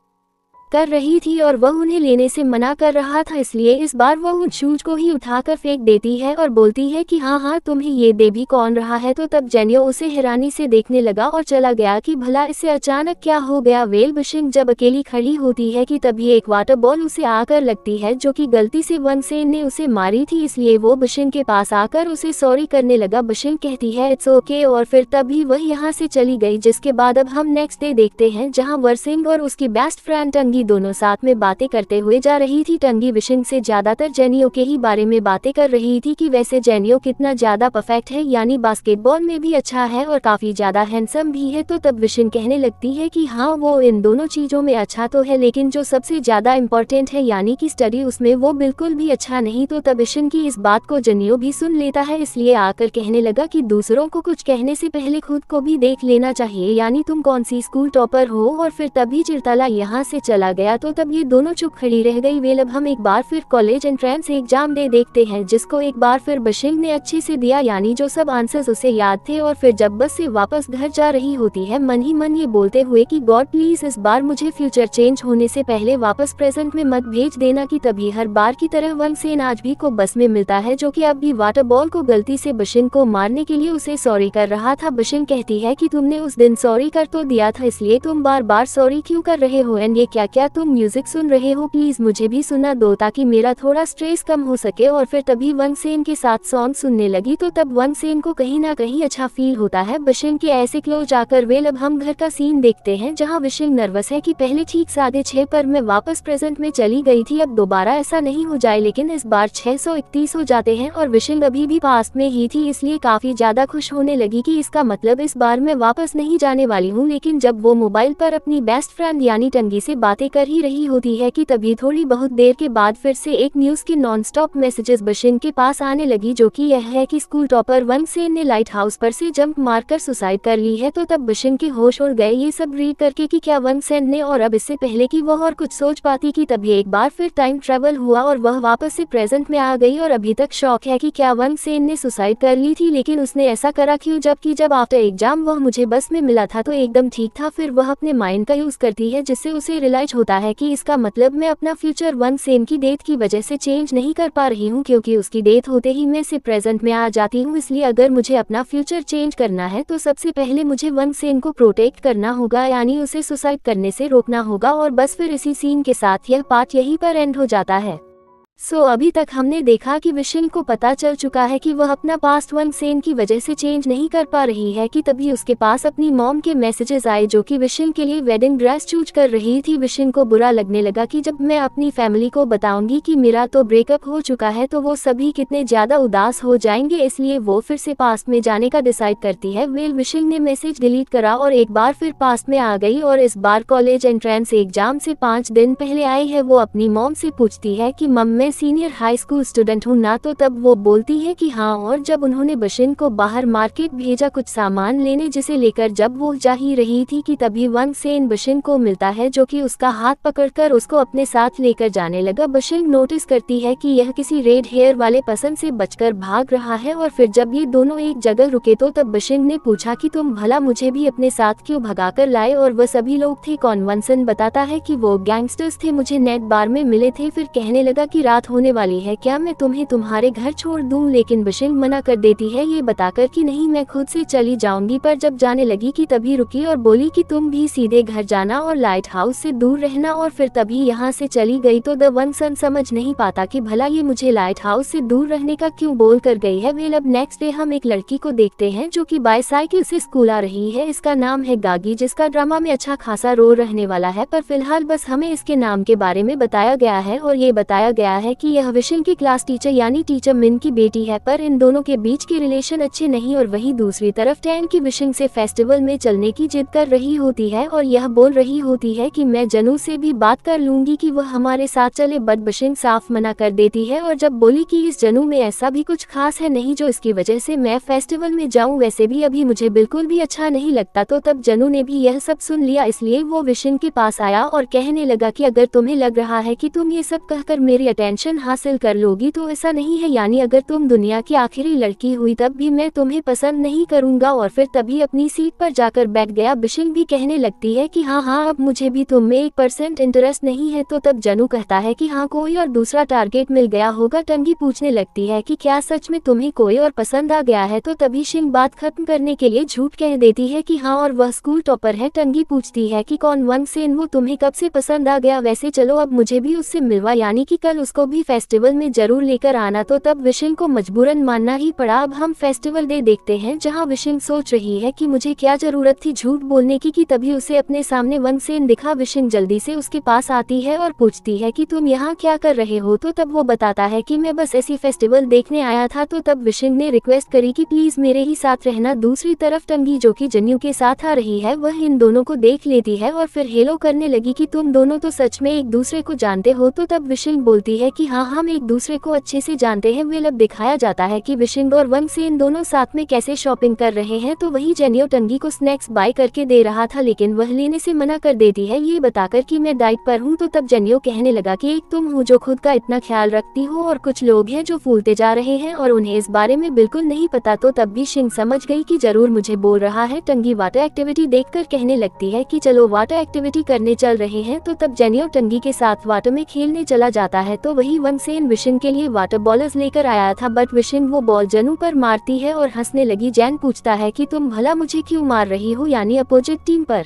कर रही थी और वह उन्हें लेने से मना कर रहा था, इसलिए इस बार वह उन शूज को ही उठाकर फेंक देती है और बोलती है कि हाँ हाँ तुम्हें ये दे भी कौन रहा है। तो तब जेनियो उसे हैरानी से देखने लगा और चला गया कि भला इसे अचानक क्या हो गया। वेल बशिंग जब अकेली खड़ी होती है कि तभी एक वाटर बॉल उसे आकर लगती है जो कि गलती से वंगसेन ने उसे मारी थी, इसलिए वो बशिंग के पास आकर उसे सॉरी करने लगा। बशिंग कहती है इट्स ओके और फिर तभी वह यहाँ से चली गई। जिसके बाद अब हम नेक्स्ट डे देखते हैं जहाँ वर्सिंग और उसकी बेस्ट फ्रेंड टंगी दोनों साथ में बातें करते हुए जा रही थी। टंगी विशिंग से ज्यादातर जेनियो के ही बारे में बातें कर रही थी कि वैसे जेनियो कितना ज्यादा परफेक्ट है, यानी बास्केटबॉल में भी अच्छा है और काफी ज्यादा हैंडसम भी है। तो तब विशिंग कहने लगती है कि हाँ वो इन दोनों चीजों में अच्छा तो है, लेकिन जो सबसे ज्यादा इम्पोर्टेंट है यानी कि स्टडी, उसमें वो बिल्कुल भी अच्छा नहीं। तो तब विशिंग की इस बात को जेनियो भी सुन लेता है, इसलिए आकर कहने लगा कि दूसरों को कुछ कहने से पहले खुद को भी देख लेना चाहिए, यानी तुम कौन सी स्कूल टॉपर हो। और फिर तभी चिरतला यहाँ से चला गया। तो तब ये दोनों चुप खड़ी रह गई। वेल अब हम एक बार फिर कॉलेज एंट्रेंस एग्जाम दे देखते हैं, जिसको एक बार फिर विशिंग ने अच्छे से दिया, यानी जो सब आंसर्स उसे याद थे। और फिर जब बस से वापस घर जा रही होती है, मन ही मन ये बोलते हुए कि गॉड प्लीज इस बार मुझे फ्यूचर चेंज होने से पहले वापस प्रेजेंट में मत भेज देना। कि तभी हर बार की तरह वंग सेन आज भी को बस में मिलता है, जो कि अब भी वाटर बॉल को गलती से विशिंग को मारने के लिए उसे सॉरी कर रहा था। विशिंग कहती है कि तुमने उस दिन सॉरी कर तो दिया था, इसलिए तुम बार बार सॉरी क्यों कर रहे हो। एंड ये क्या तुम म्यूजिक सुन रहे हो, प्लीज मुझे भी सुना दो ताकि मेरा थोड़ा स्ट्रेस कम हो सके। और फिर तभी वंग सेन के साथ सॉन्ग सुनने लगी। तो तब वंग सेन को कहीं ना कहीं अच्छा फील होता है विशिंग के ऐसे क्लोज आकर। वेल अब हम घर का सीन देखते हैं, जहाँ विशिंग नर्वस है कि पहले ठीक 6:30 पर मैं वापस प्रेजेंट में चली गई थी, अब दोबारा ऐसा नहीं हो जाए। लेकिन इस बार 631 हो जाते हैं और विशिंग अभी भी पास्ट में ही थी, इसलिए काफी ज्यादा खुश होने लगी कि इसका मतलब इस बार मैं वापस नहीं जाने वाली हूँ। लेकिन जब वो मोबाइल पर अपनी बेस्ट फ्रेंड यानी टंगी से बातें कर ही रही होती है कि तभी थोड़ी बहुत देर के बाद फिर से एक न्यूज की नॉनस्टॉप मैसेजेस विशिंग के पास आने लगी, जो कि यह है कि स्कूल टॉपर वंग सेन ने लाइट हाउस पर से जंप मारकर सुसाइड कर ली है। तो तब विशिंग के होश उड़ गए ये सब रीड करके कि क्या वंग सेन ने, और अब इससे पहले कि वह और कुछ सोच पाती कि तभी एक बार फिर टाइम ट्रेवल हुआ और वह वापस से प्रेजेंट में आ गई। और अभी तक शौक है कि क्या वंग सेन ने सुसाइड कर ली थी, लेकिन उसने ऐसा करा क्यों, जबकि जब आफ्टर एग्जाम वह मुझे बस में मिला था तो एकदम ठीक था। फिर वह अपने माइंड का यूज करती है, जिससे उसे रियलाइज होता है कि इसका मतलब मैं अपना फ्यूचर वंग सेन की डेथ की वजह से चेंज नहीं कर पा रही हूँ, क्योंकि उसकी डेथ होते ही मैं से प्रेजेंट में आ जाती हूँ। इसलिए अगर मुझे अपना फ्यूचर चेंज करना है तो सबसे पहले मुझे वंग सेन को प्रोटेक्ट करना होगा, यानी उसे सुसाइड करने से रोकना होगा। और बस फिर इसी सीन के साथ यह पार्ट यहीं पर एंड हो जाता है। अभी तक हमने देखा कि विशिंग को पता चल चुका है कि वह अपना पास्ट वंग सेन की वजह से चेंज नहीं कर पा रही है, कि तभी उसके पास अपनी मॉम के मैसेजेस आए, जो कि विशिंग के लिए वेडिंग ड्रेस चूज कर रही थी। विशिंग को बुरा लगने लगा कि जब मैं अपनी फैमिली को बताऊंगी कि मेरा तो ब्रेकअप हो चुका है तो वो सभी कितने ज्यादा उदास हो जाएंगे, इसलिए वो फिर से पास्ट में जाने का डिसाइड करती है। वेल विशिंग ने मैसेज डिलीट करा और एक बार फिर पास्ट में आ गई, और इस बार कॉलेज एंट्रेंस एग्जाम से 5 दिन पहले आई है। वो अपनी मॉम से पूछती है कि मम मैं सीनियर हाई स्कूल स्टूडेंट हूँ ना, तो तब वो बोलती है कि हाँ। और जब उन्होंने विशिंग को बाहर मार्केट भेजा कुछ सामान लेने, जिसे लेकर जब वो जा ही रही थी कि तभी वंग सेन विशिंग को मिलता है, जो कि उसका हाथ पकड़कर उसको अपने साथ लेकर जाने लगा। विशिंग नोटिस करती है कि यह किसी रेड हेयर वाले पसंद से बचकर भाग रहा है। और फिर जब ये दोनों एक जगह रुके तो तब विशिंग ने पूछा कि तुम भला मुझे भी अपने साथ क्यों भगाकर लाए, और वह सभी लोग थे कौन। वंसन बताता है कि वो गैंगस्टर्स थे, मुझे नेट बार में मिले थे। फिर कहने लगा कि रात होने वाली है, क्या मैं तुम्हें तुम्हारे घर छोड़ दूं, लेकिन विशिंग मना कर देती है ये बताकर कि नहीं मैं खुद से चली जाऊंगी। पर जब जाने लगी कि तभी रुकी और बोली कि तुम भी सीधे घर जाना और लाइट हाउस से दूर रहना, और फिर तभी यहाँ से चली गई। तो द वंसन समझ नहीं पाता कि भला ये मुझे लाइट हाउस से दूर रहने का क्यों बोल कर गई है। वेल अब नेक्स्ट डे हम एक लड़की को देखते हैं जो कि बाईसाइकिल से स्कूल आ रही है। इसका नाम है गागी, जिसका ड्रामा में अच्छा खासा रोल रहने वाला है, पर फिलहाल बस हमें इसके नाम के बारे में बताया गया है। और ये बताया गया है कि यह विशिंग की क्लास टीचर यानी टीचर मिन की बेटी है, पर इन दोनों के बीच के रिलेशन अच्छे नहीं। और वहीं दूसरी तरफ टैन की विशिंग से फेस्टिवल में चलने की जिद कर रही होती है, और यह बोल रही होती है कि मैं जनू से भी बात कर लूंगी कि वह हमारे साथ चले, बट विशिंग साफ मना कर देती है। और जब बोली कि इस जनू में ऐसा भी कुछ खास है नहीं जो इसकी वजह से मैं फेस्टिवल में जाऊं, वैसे भी अभी मुझे बिल्कुल भी अच्छा नहीं लगता। तो तब जनू ने भी यह सब सुन लिया, इसलिए वो विशिंग के पास आया और कहने लगा कि अगर तुम्हें लग रहा है कि तुम ये सब कहकर मेरी अटेंशन हासिल कर लोगी तो ऐसा नहीं है, यानी अगर तुम दुनिया की आखिरी लड़की हुई तब भी मैं तुम्हें पसंद नहीं करूंगा। और फिर तभी अपनी सीट पर जाकर बैठ गया। विशिंग भी कहने लगती है कि हाँ अब मुझे भी तुम में 1% इंटरेस्ट नहीं है। तो तब जनू कहता है कि हाँ कोई और दूसरा टारगेट मिल गया होगा। टंगी पूछने लगती है कि क्या सच में तुम्हें कोई और पसंद आ गया है। तो तभी शिंग बात खत्म करने के लिए झूठ कह देती है कि हाँ और वह स्कूल टॉपर है। टंगी पूछती है कि कौन वंग सेन, वो तुम्हें कब से पसंद आ गया, वैसे चलो अब मुझे भी उससे मिलवा, यानी कि कल उसको भी फेस्टिवल में जरूर लेकर आना। तो तब विशिंग को मजबूरन मानना ही पड़ा। अब हम फेस्टिवल डे देखते हैं जहां विशिंग सोच रही है कि मुझे क्या जरूरत थी झूठ बोलने की, कि तभी उसे अपने सामने वनसेन दिखा। विशिंग जल्दी से उसके पास आती है और पूछती है कि तुम यहाँ क्या कर रहे हो। तो तब वो बताता है कि मैं बस ऐसी फेस्टिवल देखने आया था। तो तब विशिंग ने रिक्वेस्ट करी कि प्लीज मेरे ही साथ रहना। दूसरी तरफ टंगी जो कि जन्यू के साथ आ रही है वह इन दोनों को देख लेती है और फिर हेलो करने लगी कि तुम दोनों तो सच में एक दूसरे को जानते हो। तो तब विशिंग बोलती है कि हाँ, हम एक दूसरे को अच्छे से जानते हैं। वेल अब दिखाया जाता है कि विशिंग और वनसेन दोनों साथ में कैसे शॉपिंग कर रहे हैं। तो वही जेन्यो टंगी को स्नैक्स बाय करके दे रहा था, लेकिन वह लेने से मना कर देती है ये बताकर कि मैं डाइट पर हूँ। तो तब जेन्यो कहने लगा कि एक तुम हो जो खुद का इतना ख्याल रखती हो और कुछ लोग हैं जो फूलते जा रहे हैं और उन्हें इस बारे में बिल्कुल नहीं पता। तो तब भी शिंग समझ गई कि जरूर मुझे बोल रहा है। टंगी वाटर एक्टिविटी देखकर कहने लगती है कि चलो वाटर एक्टिविटी करने चल रहे हैं। तो तब जेन्यो टंगी के साथ वाटर में खेलने चला जाता है। तो वही वनसेन विशिंग के लिए वाटर बॉलर्स लेकर आया था, बट विशिंग वो बॉल जनू पर मारती है और हंसने लगी। जैन पूछता है कि तुम भला मुझे क्यों मार रही हो, यानी अपोजिट टीम पर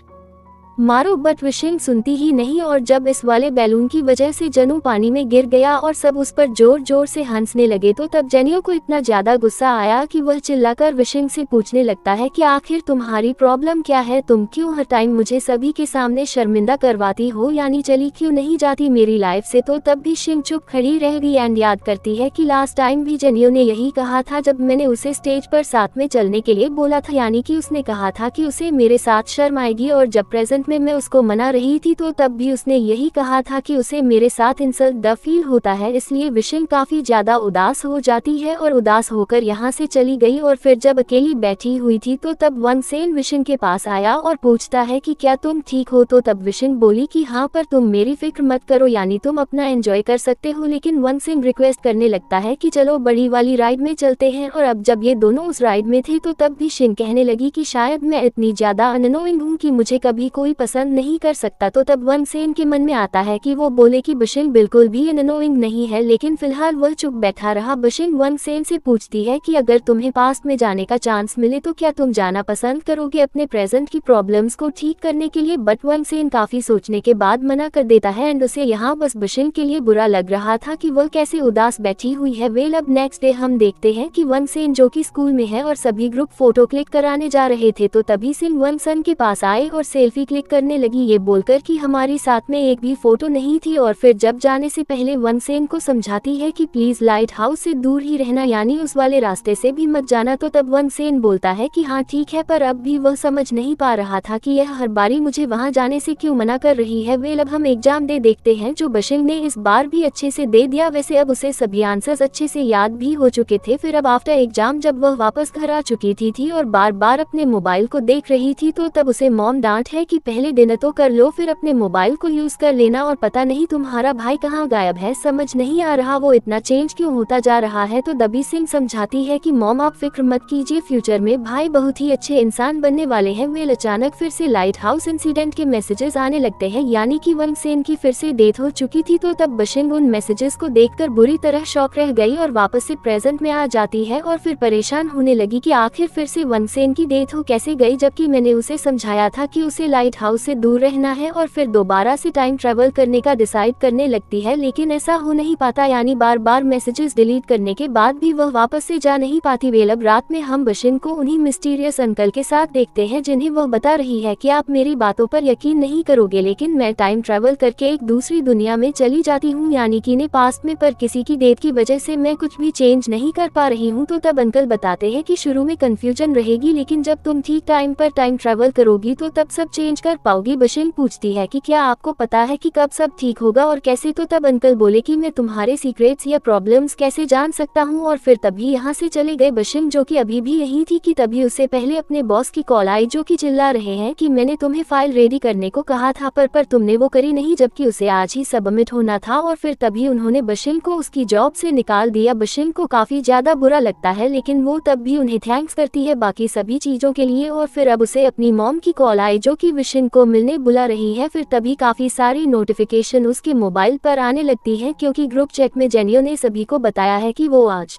मारो, बट विशिंग सुनती ही नहीं। और जब इस वाले बैलून की वजह से जनू पानी में गिर गया और सब उस पर जोर जोर से हंसने लगे। तो तब जेनियो को इतना ज्यादा गुस्सा आया कि वह चिल्लाकर विशिंग से पूछने लगता है कि आखिर तुम्हारी प्रॉब्लम क्या है, तुम क्यों हर टाइम मुझे सभी के सामने शर्मिंदा करवाती हो, यानी चली क्यों नहीं जाती मेरी लाइफ से। तो तब भी शिंग चुप खड़ी रह गई एंड याद करती है कि लास्ट टाइम भी जेनियो ने यही कहा था जब मैंने उसे स्टेज पर साथ में चलने के लिए बोला था, यानी कि उसने कहा था कि उसे मेरे साथ शर्म आएगी। और जब प्रेजेंट में मैं उसको मना रही थी तो तब भी उसने यही कहा था कि उसे मेरे साथ इंसल्ट फील होता है। इसलिए विशिंग काफी ज्यादा उदास हो जाती है और उदास होकर यहाँ से चली गई। और फिर जब अकेली बैठी हुई थी तो तब वनसेन विशिंग के पास आया और पूछता है कि क्या तुम ठीक हो। तो तब विशिंग बोली कि हाँ, पर तुम मेरी फिक्र मत करो, यानी तुम अपना एंजॉय कर सकते हो। लेकिन वनसेन रिक्वेस्ट करने लगता है कि चलो बड़ी वाली राइड में चलते हैं। और अब जब ये दोनों उस राइड में थे तो तब भी शिंग कहने लगी कि शायद मैं इतनी ज्यादा अननोइंग हूँ कि मुझे कभी कोई पसंद नहीं कर सकता। तो तब वनसेन के मन में आता है कि वो बोले कि विशिंग बिल्कुल भी अननोइंग नहीं है, लेकिन फिलहाल वह चुप बैठा रहा। विशिंग वनसेन से पूछती है कि अगर तुम्हें पास्ट में जाने का चांस मिले तो क्या तुम जाना पसंद करोगे अपने प्रेजेंट की प्रॉब्लम्स को ठीक करने के लिए। बट वनसेन काफी सोचने के बाद मना कर देता है एंड उसे यहाँ बस विशिंग के लिए बुरा लग रहा था कि वह कैसे उदास बैठी हुई है। वेल अब नेक्स्ट डे हम देखते हैं कि वनसेन जो कि स्कूल में है और सभी ग्रुप फोटो क्लिक कराने जा रहे थे। तो तभी सिंह वनसन के पास आए और सेल्फी क्लिक करने लगी, ये बोलकर कि हमारी साथ में एक भी फोटो नहीं थी। और फिर जब जाने से पहले वनसेन को समझाती है कि प्लीज लाइट हाउस से दूर ही रहना, यानी उस वाले रास्ते से भी मत जाना। तो तब वनसेन बोलता है कि हाँ ठीक है, पर अब भी वह समझ नहीं पा रहा था कि यह हर बारी मुझे वहां जाने से क्यों मना कर रही है। वेल अब हम एग्जाम डे देखते हैं जो विशिंग ने इस बार भी अच्छे से दे दिया। वैसे अब उसे सभी आंसर्स अच्छे से याद भी हो चुके थे। फिर अब आफ्टर एग्जाम जब वह वापस घर आ चुकी थी और बार बार अपने मोबाइल को देख रही थी तो तब उसे मॉम डांट है कि पहले डिनर तो कर लो, फिर अपने मोबाइल को यूज कर लेना। और पता नहीं तुम्हारा भाई कहाँ गायब है, समझ नहीं आ रहा वो इतना चेंज क्यों होता जा रहा है। तो दबी सिंह समझाती है कि मॉम आप फिक्र मत कीजिए, फ्यूचर में भाई बहुत ही अच्छे इंसान बनने वाले हैं। वेल अचानक फिर से लाइट हाउस इंसिडेंट के मैसेजेस आने लगते हैं, यानी कि वनसेन की फिर से डेथ हो चुकी थी। तो तब विशिंग उन मैसेजेस को देखकर बुरी तरह शॉक रह गई और वापस से प्रेजेंट में आ जाती है और फिर परेशान होने लगी कि आखिर फिर से वनसेन की डेथ हो कैसे गई, जबकि मैंने उसे समझाया था कि उसे लाइट हाउस से दूर रहना है। और फिर दोबारा से टाइम ट्रेवल करने का डिसाइड करने लगती है, लेकिन ऐसा हो नहीं पाता, यानी बार बार मैसेजेस डिलीट करने के बाद भी वह वापस से जा नहीं पाती। वेल अब रात में हम विशिंग को उन्हीं मिस्टीरियस अंकल के साथ देखते हैं जिन्हें वह बता रही है कि आप मेरी बातों पर यकीन नहीं करोगे, लेकिन मैं टाइम ट्रेवल करके एक दूसरी दुनिया में चली जाती हूँ, यानी कि ने पास्ट में, पर किसी की डेथ की वजह से मैं कुछ भी चेंज नहीं कर पा रही हूँ। तो तब अंकल बताते हैं कि शुरू में कंफ्यूजन रहेगी, लेकिन जब तुम ठीक टाइम पर टाइम ट्रेवल करोगी तो तब सब चेंज कर पाओगी। विशिंग पूछती है कि क्या आपको पता है कि कब सब ठीक होगा और कैसे। तो तब अंकल बोले कि मैं तुम्हारे सीक्रेट्स या प्रॉब्लम्स कैसे जान सकता हूँ। और फिर तभी यहाँ से चले गए। विशिंग जो कि अभी भी यही थी कि तभी उससे पहले अपने बॉस की कॉल आई जो कि चिल्ला रहे हैं कि मैंने तुम्हें फाइल रेडी करने को कहा था पर तुमने वो करी नहीं, जबकि उसे आज ही सबमिट होना था। और फिर तभी उन्होंने विशिंग को उसकी जॉब से निकाल दिया। विशिंग को काफी ज्यादा बुरा लगता है, लेकिन वो तब भी उन्हें थैंक्स करती है बाकी सभी चीजों के लिए। और फिर अब उसे अपनी मॉम की कॉल आई जो कि विशिंग को मिलने बुला रही है। फिर तभी काफी सारी नोटिफिकेशन उसके मोबाइल पर आने लगती है, क्योंकि ग्रुप चैट में जेनियो ने सभी को बताया है कि वो आज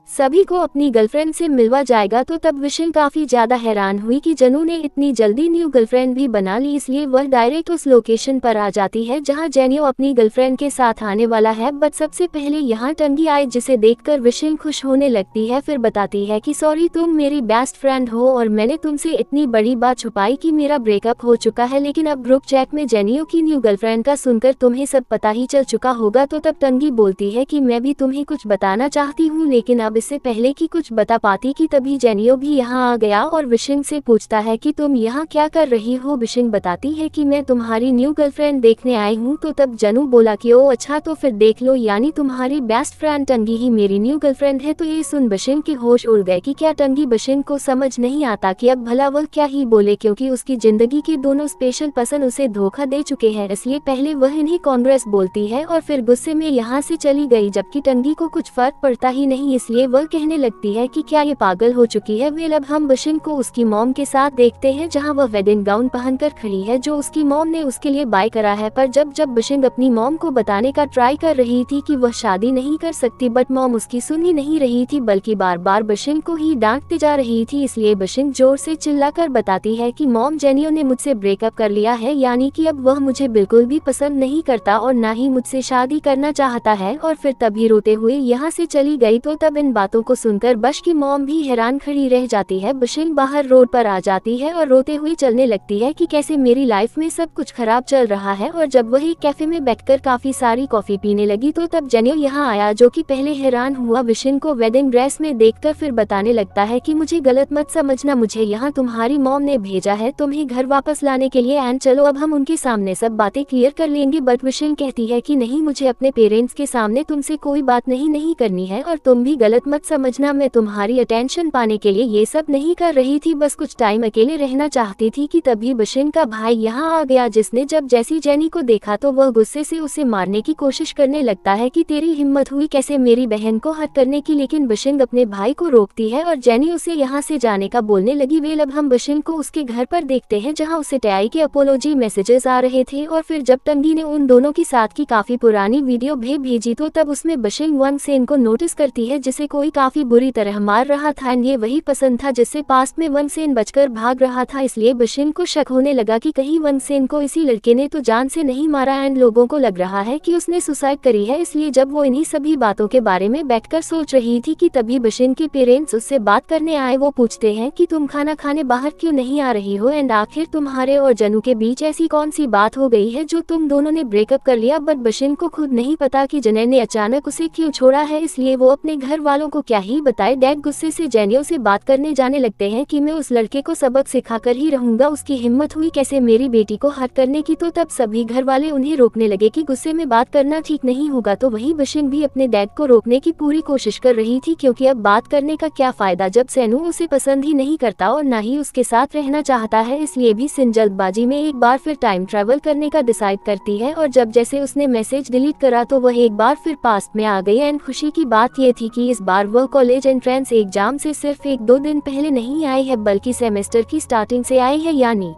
सभी को अपनी गर्लफ्रेंड से मिलवा जाएगा। तो तब विशिन काफी ज्यादा हैरान हुई कि जनू ने इतनी जल्दी न्यू गर्लफ्रेंड भी बना ली, इसलिए वह डायरेक्ट उस लोकेशन पर आ जाती है जहां जेनियो अपनी गर्लफ्रेंड के साथ आने वाला है। बट सबसे पहले यहाँ टंगी आए, जिसे देखकर विशिन खुश होने लगती है। फिर बताती है कि सॉरी, तुम मेरी बेस्ट फ्रेंड हो और मैंने तुमसे इतनी बड़ी बात छुपाई कि मेरा ब्रेकअप हो चुका है। लेकिन अब ग्रुप चैट में जेनियो की न्यू गर्लफ्रेंड का सुनकर तुम्हें सब पता ही चल चुका होगा। तो तब टंगी बोलती है कि मैं भी तुम्हें कुछ बताना चाहती हूँ, लेकिन अब इससे पहले कि कुछ बता पाती कि तभी जेनियो भी यहाँ आ गया और विशिंग से पूछता है कि तुम यहाँ क्या कर रही हो। विशिंग बताती है कि मैं तुम्हारी न्यू गर्लफ्रेंड देखने आई हूँ। तो तब जनू बोला कि ओ अच्छा, तो फिर देख लो, यानी तुम्हारी बेस्ट फ्रेंड टंगी ही मेरी न्यू गर्लफ्रेंड है। तो ये सुन विशिंग के होश उड़ गए कि क्या टंगी विशिंग को समझ नहीं आता कि अब भला वह क्या ही बोले, क्योंकि उसकी जिंदगी के दोनों स्पेशल पर्सन उसे धोखा दे चुके हैं। इसलिए पहले वह इन्हें कांग्रेस बोलती है और फिर गुस्से में यहाँ से चली गई, जबकि टंगी को कुछ फर्क पड़ता ही नहीं। इसलिए वह कहने लगती है कि क्या ये पागल हो चुकी है। वेल अब हम विशिंग को उसकी मॉम के साथ देखते हैं, जहां वह वेडिंग गाउन पहनकर खड़ी है जो उसकी मॉम ने उसके लिए बाय करा है। पर जब विशिंग अपनी मॉम को बताने का ट्राई कर रही थी कि वह शादी नहीं कर सकती, बट मॉम उसकी सुन ही नहीं रही थी, बल्कि बार बार विशिंग को ही डांटते जा रही थी। इसलिए विशिंग जोर से चिल्लाकर बताती है कि मॉम, जेनियो ने मुझसे ब्रेकअप कर लिया है, यानी कि अब वह मुझे बिल्कुल भी पसंद नहीं करता और ना ही मुझसे शादी करना चाहता है। और फिर तभी रोते हुए यहाँ से चली गई। तो तब इन बातों को सुनकर बश की मॉम भी हैरान खड़ी रह जाती है। विशिंग बाहर रोड पर आ जाती है और रोते हुए चलने लगती है कि कैसे मेरी लाइफ में सब कुछ खराब चल रहा है। और जब वह एक कैफे में बैठकर काफी सारी कॉफी पीने लगी, तो तब जेनियो यहाँ आया, जो कि पहले हैरान हुआ विशिंग को वेडिंग ड्रेस में देखकर। फिर बताने लगता है कि मुझे गलत मत समझना, मुझे यहाँ तुम्हारी मॉम ने भेजा है तुम्हें घर वापस लाने के लिए, एंड चलो अब हम उनके सामने सब बातें क्लियर कर लेंगे। बट विशिंग कहती है कि नहीं, मुझे अपने पेरेंट्स के सामने तुमसे कोई बात नहीं करनी है, और तुम भी गलत मत समझना, मैं तुम्हारी अटेंशन पाने के लिए ये सब नहीं कर रही थी, बस कुछ टाइम अकेले रहना चाहती थी। कि तभी विशिंग का भाई यहाँ आ गया, जिसने जब जैसी जेनी को देखा तो वह गुस्से से उसे मारने की कोशिश करने लगता है कि तेरी हिम्मत हुई कैसे मेरी बहन को हर्ट करने की। लेकिन विशिंग अपने भाई को रोकती है और जेनी उसे यहाँ से जाने का बोलने लगी। वेल अब हम विशिंग को उसके घर पर देखते हैं, जहाँ उसे टैई के अपोलॉजी मैसेजेस आ रहे थे। और फिर जब टंगी ने उन दोनों के साथ की काफी पुरानी वीडियो भेजी, तो तब उसमें विशिंग वन सेन को नोटिस करती है, जिसे कोई काफी बुरी तरह मार रहा था। ये वही पसंद था जिससे पास्ट में वन सेन बचकर भाग रहा था। इसलिए विशिंग को शक होने लगा कि कहीं वन सेन को इसी लड़के ने तो जान से नहीं मारा, एंड लोगों को लग रहा है कि उसने सुसाइड करी है। इसलिए जब वो इन्हीं सभी बातों के बारे में बैठकर सोच रही थी कि तभी विशिंग के पेरेंट्स उससे बात करने आए। वो पूछते हैं कि तुम खाना खाने बाहर क्यों नहीं आ रही हो, एंड आखिर तुम्हारे और जनू के बीच ऐसी कौन सी बात हो गई है जो तुम दोनों ने ब्रेकअप कर लिया। बट विशिंग को खुद नहीं पता कि जनय ने अचानक उसे क्यों छोड़ा है, इसलिए वो अपने घर वालों को क्या ही बताए। डैड गुस्से से जेनियो से बात करने जाने लगते हैं कि मैं उस लड़के को सबक सिखाकर ही रहूंगा, उसकी हिम्मत हुई कैसे मेरी बेटी को हर्ट करने की। तो तब सभी घर वाले उन्हें रोकने लगे कि गुस्से में बात करना ठीक नहीं होगा। तो वहीं विशिंग भी अपने डैड को रोकने की पूरी कोशिश कर रही थी, क्योंकि अब बात करने का क्या फायदा जब सेनू उसे पसंद ही नहीं करता और ना ही उसके साथ रहना चाहता है। इसलिए भी सिन जल्दबाजी में एक बार फिर टाइम ट्रैवल करने का डिसाइड करती है, और जब जैसे उसने मैसेज डिलीट करा तो वह एक बार फिर पास्ट में आ गई। एंड खुशी की बात यह थी कि इस बार वह कॉलेज एंट्रेंस एग्जाम से सिर्फ 1-2 दिन पहले नहीं आई है, बल्कि सेमेस्टर की स्टार्टिंग से आई है। यानी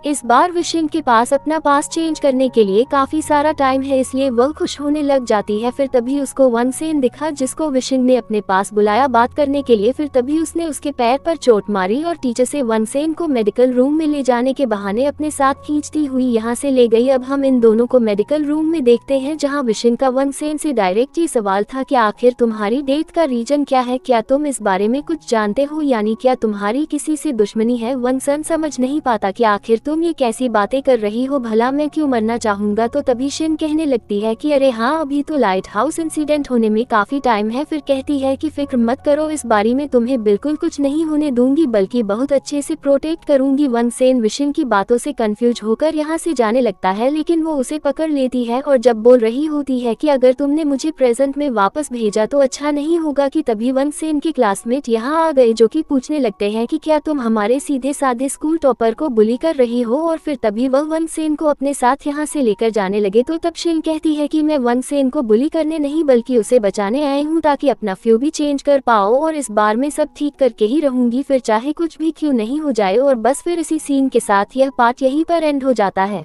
इस बार विशिंग के पास अपना पास चेंज करने के लिए काफी सारा टाइम है, इसलिए वह खुश होने लग जाती है। फिर तभी उसको वन सेन दिखा, जिसको विशिंग ने अपने पास बुलाया बात करने के लिए। फिर तभी उसने उसके पैर पर चोट मारी और टीचर से वन सेन को मेडिकल रूम में ले जाने के बहाने अपने साथ खींचती हुई यहाँ से ले गई। अब हम इन दोनों को मेडिकल रूम में देखते हैं, जहाँ विशिंग का वन सेन से डायरेक्ट ये सवाल था कि आखिर तुम्हारी डेथ का रीजन क्या है, क्या तुम इस बारे में कुछ जानते हो, यानी क्या तुम्हारी किसी से दुश्मनी है। वन सेन समझ नहीं पाता कि आखिर तुम ये कैसी बातें कर रही हो, भला मैं क्यों मरना चाहूंगा। तो तभी शिन कहने लगती है कि अरे हाँ, अभी तो लाइट हाउस इंसिडेंट होने में काफी टाइम है। फिर कहती है कि फिक्र मत करो, इस बारे में तुम्हें बिल्कुल कुछ नहीं होने दूंगी, बल्कि बहुत अच्छे से प्रोटेक्ट करूंगी। वन सेन विशिंग की बातों से कंफ्यूज होकर यहाँ से जाने लगता है, लेकिन वो उसे पकड़ लेती है और जब बोल रही होती है कि अगर तुमने मुझे प्रेजेंट में वापस भेजा तो अच्छा नहीं होगा। कि तभी वन सेन के क्लासमेट यहाँ आ गए, जो कि पूछने लगते हैं कि क्या तुम हमारे सीधे साधे स्कूल टॉपर को बुली कर रही हो। और फिर तभी वह वन सेन को अपने साथ यहाँ से लेकर जाने लगे। तो तब शिन कहती है कि मैं वन सेन को बुली करने नहीं बल्कि उसे बचाने आई हूँ, ताकि अपना फ्यू भी चेंज कर पाओ, और इस बार में सब ठीक करके ही रहूंगी, फिर चाहे कुछ भी क्यों नहीं हो जाए। और बस फिर इसी सीन के साथ यह पार्ट यहीं पर एंड हो जाता है।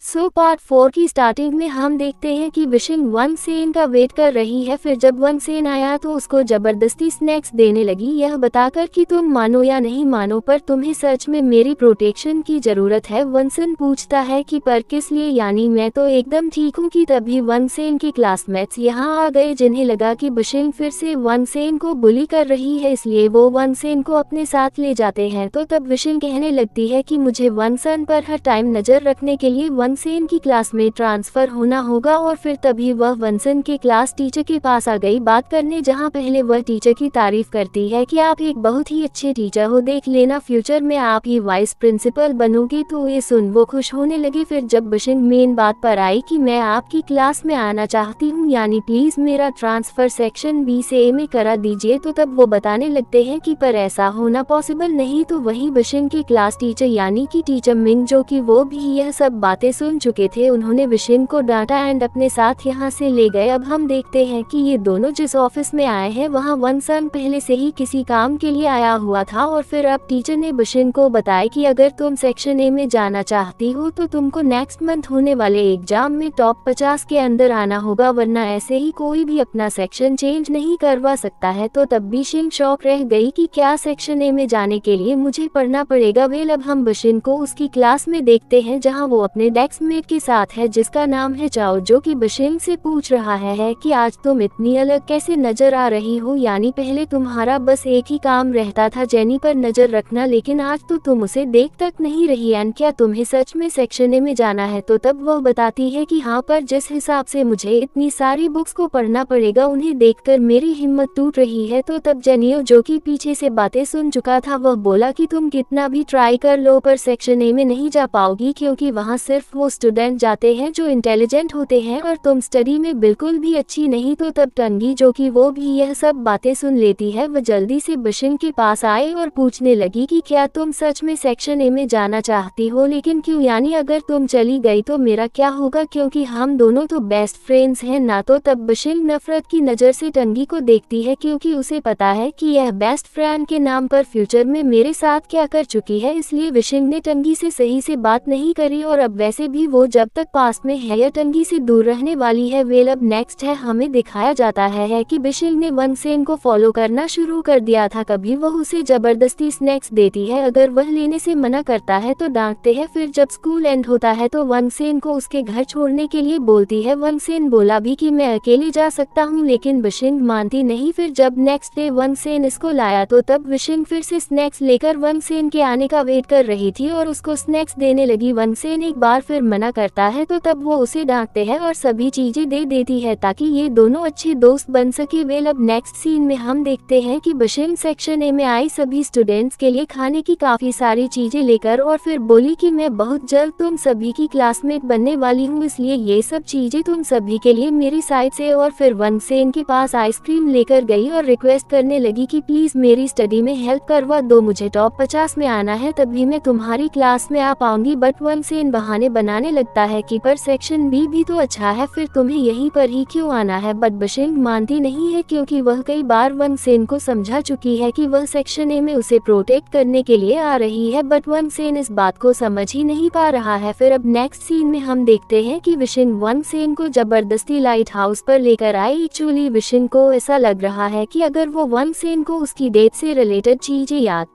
पार्ट 4 की स्टार्टिंग में हम देखते हैं कि विशिंग वनसेन का वेट कर रही है। फिर जब वनसेन आया तो उसको जबरदस्ती स्नैक्स देने लगी, यह बताकर कि तुम मानो या नहीं मानो पर तुम्हें सच में मेरी प्रोटेक्शन की जरूरत है। वनसेन पूछता है कि पर किस लिए, यानी मैं तो एकदम ठीक हूँ। कि तभी वनसेन के क्लासमेट्स यहाँ आ गए जिन्हें लगा कि विशिंग फिर से वनसेन को बुली कर रही है, इसलिए वो वनसेन को अपने साथ ले जाते हैं। तो तब विशिंग कहने लगती है कि मुझे वनसेन पर हर टाइम नजर रखने के लिए वनसेन की क्लास में ट्रांसफर होना होगा। और फिर तभी वह वनसेन के क्लास टीचर के पास आ गई बात करने, जहां पहले वह टीचर की तारीफ करती है कि आप एक बहुत ही अच्छे टीचर हो, देख लेना फ्यूचर में आप ही वाइस प्रिंसिपल बनोगे। तो ये सुन वो खुश होने लगी। फिर जब विशिंग मेन बात पर आई कि मैं आपकी क्लास में आना चाहती हूँ, यानी प्लीज मेरा ट्रांसफर सेक्शन बी से ए में करा दीजिए, तो तब वो बताने लगते हैं कि पर ऐसा होना पॉसिबल नहीं। तो वही विशिंग की क्लास टीचर यानी कि टीचर मिंग, जो कि वो भी यह सब बातें सुन चुके थे, उन्होंने विशिंग को डांटा एंड अपने साथ यहाँ से ले गए। अब हम देखते हैं कि ये दोनों जिस ऑफिस में आए हैं वहाँ वनसन पहले से ही किसी काम के लिए आया हुआ था। और फिर अब टीचर ने विशिंग को बताया कि अगर तुम सेक्शन ए में जाना चाहती हो तो तुमको नेक्स्ट मंथ होने वाले एग्जाम में टॉप 50 के अंदर आना होगा, वरना ऐसे ही कोई भी अपना सेक्शन चेंज नहीं करवा सकता है। तो तब विशिंग शॉक रह गई कि क्या सेक्शन ए में जाने के लिए मुझे पढ़ना पड़ेगा। वेल अब हम विशिंग को उसकी क्लास में देखते हैं जहाँ वो अपने डेस्कमेट के साथ है जिसका नाम है चाओ, जो कि विशिंग से पूछ रहा है कि आज तुम इतनी अलग कैसे नजर आ रही हो, यानी पहले तुम्हारा बस एक ही काम रहता था जेनी पर नजर रखना, लेकिन आज तो तुम उसे देख तक नहीं रही। एंड क्या तुम्हें सच में सेक्शन ए में जाना है? तो तब वह बताती है कि हाँ, पर जिस हिसाब से मुझे इतनी सारी बुक्स को पढ़ना पड़ेगा उन्हें देखकर मेरी हिम्मत टूट रही है। तो तब जेनियो, जो कि पीछे से बातें सुन चुका था, वह बोला कि तुम कितना भी ट्राई कर लो पर सेक्शन ए में नहीं जा पाओगी, क्योंकि वहाँ सिर्फ वो स्टूडेंट जाते हैं जो इंटेलिजेंट होते हैं और तुम स्टडी में बिल्कुल भी अच्छी नहीं। तो तब टंगी, जो कि वो भी यह सब बातें सुन लेती है, वह जल्दी से विशिंग के पास आए और पूछने लगी कि क्या तुम सच में सेक्शन ए में जाना चाहती हो, लेकिन क्यों, यानी अगर तुम चली गई तो मेरा क्या होगा, क्योंकि हम दोनों तो बेस्ट फ्रेंड्स हैं ना। तो तब विशिंग नफरत की नज़र से टंगी को देखती है, क्योंकि उसे पता है कि यह बेस्ट फ्रेंड के नाम पर फ्यूचर में मेरे साथ क्या कर चुकी है, इसलिए विशिंग ने टंगी से सही से बात नहीं करी। और अब वैसे भी वो जब तक पास में है या टंगी से दूर रहने वाली है। वेल अब नेक्स्ट है, हमें दिखाया जाता है कि विशिंग ने वनसेन को फॉलो करना शुरू कर दिया था। कभी वह उसे जबरदस्ती स्नैक्स देती है, अगर वह लेने से मना करता है तो डांटते हैं। फिर जब स्कूल एंड होता है तो वनसेन को उसके घर छोड़ने के लिए बोलती है। वनसेन बोला भी कि मैं अकेले जा सकता हूँ, लेकिन विशिंग मानती नहीं। फिर जब नेक्स्ट डे वनसेन इसको लाया तो तब विशिंग फिर से स्नैक्स लेकर वनसेन के आने का वेट कर रही थी और उसको स्नैक्स देने लगी। वनसेन एक बार फिर मना करता है तो तब वो उसे डांटते हैं और सभी चीजें दे देती है ताकि ये दोनों अच्छे दोस्त बन सके। वेल अब नेक्स्ट सीन में हम देखते हैं कि विशिंग सेक्शन ए में आई सभी स्टूडेंट्स के लिए खाने की काफी सारी चीजें लेकर और फिर बोली कि मैं बहुत जल्द तुम सभी की क्लासमेट बनने वाली हूँ, इसलिए ये सब चीजें तुम सभी के लिए मेरी साइड से। और फिर वनसेन के पास आइसक्रीम लेकर गई और रिक्वेस्ट करने लगी कि प्लीज मेरी स्टडी में हेल्प करवा दो, मुझे टॉप 50 में आना है, तभी मैं तुम्हारी क्लास में आ पाऊंगी। बट वनसेन बहाने बनाने लगता है कि पर सेक्शन बी भी तो अच्छा है, फिर तुम्हें यहीं पर ही क्यों आना है। बट विशिंग मानती नहीं है, क्योंकि वह कई बार वनसेन को समझा चुकी है कि वह सेक्शन ए में उसे प्रोटेक्ट करने के लिए आ रही है, बट वनसेन इस बात को समझ ही नहीं पा रहा है। फिर अब नेक्स्ट सीन में हम देखते हैं कि विशिंग वनसेन को जबरदस्ती लाइट हाउस पर लेकर आई। एक्चुअली विशिंग को ऐसा लग रहा है कि अगर वो वनसेन को उसकी डेथ से रिलेटेड चीजें याद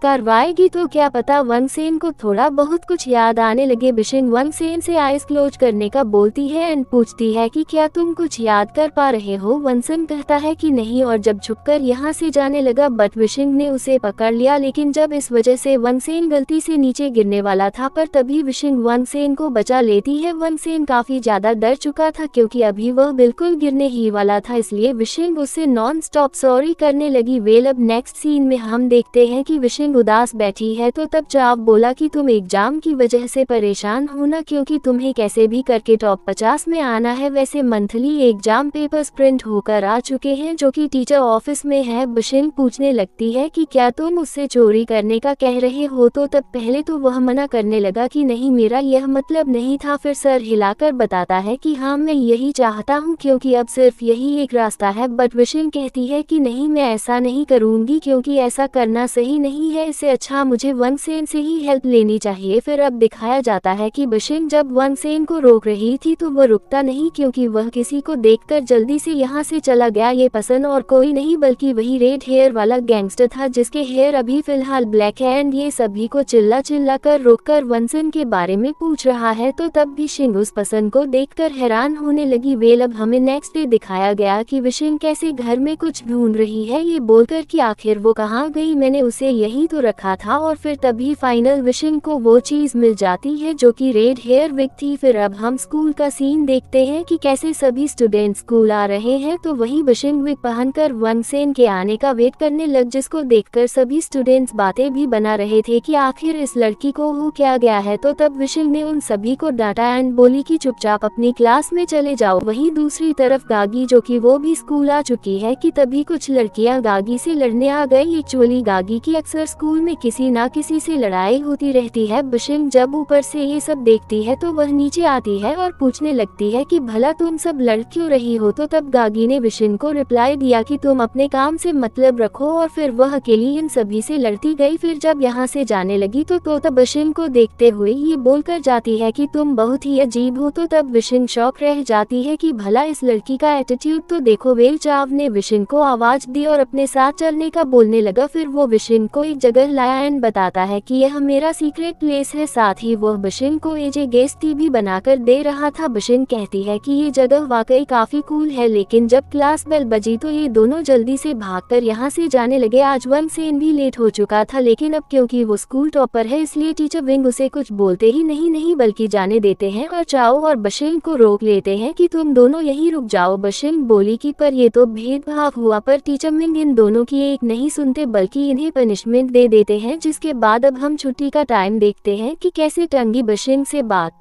करवाएगी तो क्या पता वनसेन को थोड़ा बहुत कुछ याद आने लगे। विशिंग वनसेन से आइज क्लोज करने का बोलती है एंड पूछती है कि क्या तुम कुछ याद कर पा रहे हो। वनसेन कहता है कि नहीं और जब झुककर यहाँ से जाने लगा, बट विशिंग ने उसे पकड़ लिया, लेकिन जब इस वजह से वनसेन गलती से नीचे गिरने वाला था, पर तभी विशिंग वनसेन को बचा लेती है। वनसेन काफी ज्यादा डर चुका था क्योंकि अभी वह बिल्कुल गिरने ही वाला था, इसलिए विशिंग उससे नॉन स्टॉप सॉरी करने लगी। वेल अब नेक्स्ट सीन में हम देखते हैं कि विशिंग उदास बैठी है तो तब चाव बोला कि तुम एग्जाम की वजह से परेशान हो ना, क्योंकि तुम्हें कैसे भी करके टॉप 50 में आना है। वैसे मंथली एग्जाम पेपर्स प्रिंट होकर आ चुके हैं जो कि टीचर ऑफिस में है। विशिंग पूछने लगती है कि क्या तुम उससे चोरी करने का कह रहे हो, तो तब पहले तो वह मना करने लगा कि नहीं, मेरा यह मतलब नहीं था। फिर सर हिलाकर बताता है कि हाँ, मैं यही चाहता हूँ क्योंकि अब सिर्फ यही एक रास्ता है। बट विशिंग कहती है कि नहीं, मैं ऐसा नहीं करूँगी क्योंकि ऐसा करना सही नहीं है। है, इससे अच्छा मुझे वनसेन से ही हेल्प लेनी चाहिए। फिर अब दिखाया जाता है कि बिशिंग जब वनसेन को रोक रही थी तो वो रुकता नहीं, क्योंकि वह किसी को देखकर जल्दी से यहाँ से चला गया। ये पसंद और कोई नहीं बल्कि वही रेड हेयर वाला गैंगस्टर था जिसके हेयर अभी फिलहाल ब्लैक है। एंड ये सभी को चिल्ला चिल्ला कर रोककर वनसेन के बारे में पूछ रहा है। तो तब बिशिंग उस पसंद को देखकर हैरान होने लगी। वेल अब हमें नेक्स्ट डे दिखाया गया कि बिशिंग कैसे घर में कुछ ढूंढ रही है, ये बोलकर कि आखिर वो कहाँ गई, मैंने उसे यही तो रखा था। और फिर तभी फाइनल बिशिंग को वो चीज मिल जाती है जो कि रेड हेयर विग थी। फिर अब हम स्कूल का सीन देखते हैं कि कैसे सभी स्टूडेंट स्कूल आ रहे हैं। तो वही बिशिंग विग पहनकर वनसेन के आने का वेट करने लग, जिसको देखकर सभी स्टूडेंट्स बातें भी बना रहे थे कि आखिर इस लड़की को हो क्या गया है। तो तब बिशिंग ने उन सभी को डांटा एंड बोली कि चुपचाप अपनी क्लास में चले जाओ। वहीं दूसरी तरफ गागी जो कि वो भी स्कूल आ चुकी है कि तभी कुछ लड़कियां गागी से लड़ने आ गई। एक्चुअली गागी की अक्सर स्कूल में किसी ना किसी से लड़ाई होती रहती है। बिशिंग जब ऊपर से ये सब देखती है तो वह नीचे आती है और पूछने लगती है कि भला तुम सब लड़ क्यों रही हो। तो तब गागी ने बिशिंग को रिप्लाई दिया कि तुम अपने काम से मतलब रखो, और फिर वह अकेली इन सभी से लड़ती गई। फिर जब यहाँ से जाने लगी तो तब बिशिंग को देखते हुए ये बोलकर जाती है कि तुम बहुत ही अजीब हो। तो तब बिशिंग शॉक रह जाती है कि भला इस लड़की का एटीट्यूड तो देखो। वेल चाव ने बिशिंग को आवाज दी और अपने साथ चलने का बोलने लगा। फिर वो बिशिंग को एक जगह लाया एंड बताता है कि यह मेरा सीक्रेट प्लेस है। साथ ही वह बिशिंग को एजे गेस्ट टी भी बनाकर दे रहा था। बिशिंग कहती है कि ये जगह वाकई काफी कूल है, लेकिन जब क्लास बेल बजी तो ये दोनों जल्दी से भागकर यहाँ से जाने लगे। आज वनसेन भी लेट हो चुका था, लेकिन अब क्योंकि वो स्कूल टॉपर है इसलिए टीचर विंग उसे कुछ बोलते ही नहीं बल्कि जाने देते हैं और चाओ और बिशिंग को रोक लेते हैं कि तुम दोनों यहीं रुक जाओ। बिशिंग बोली कि पर ये तो भेदभाव हुआ, पर टीचर विंग इन दोनों की एक नहीं सुनते बल्कि इन्हें पनिशमेंट दे देते हैं। जिसके बाद अब हम छुट्टी का टाइम देखते हैं कि कैसे टंगी बिशिंग से बात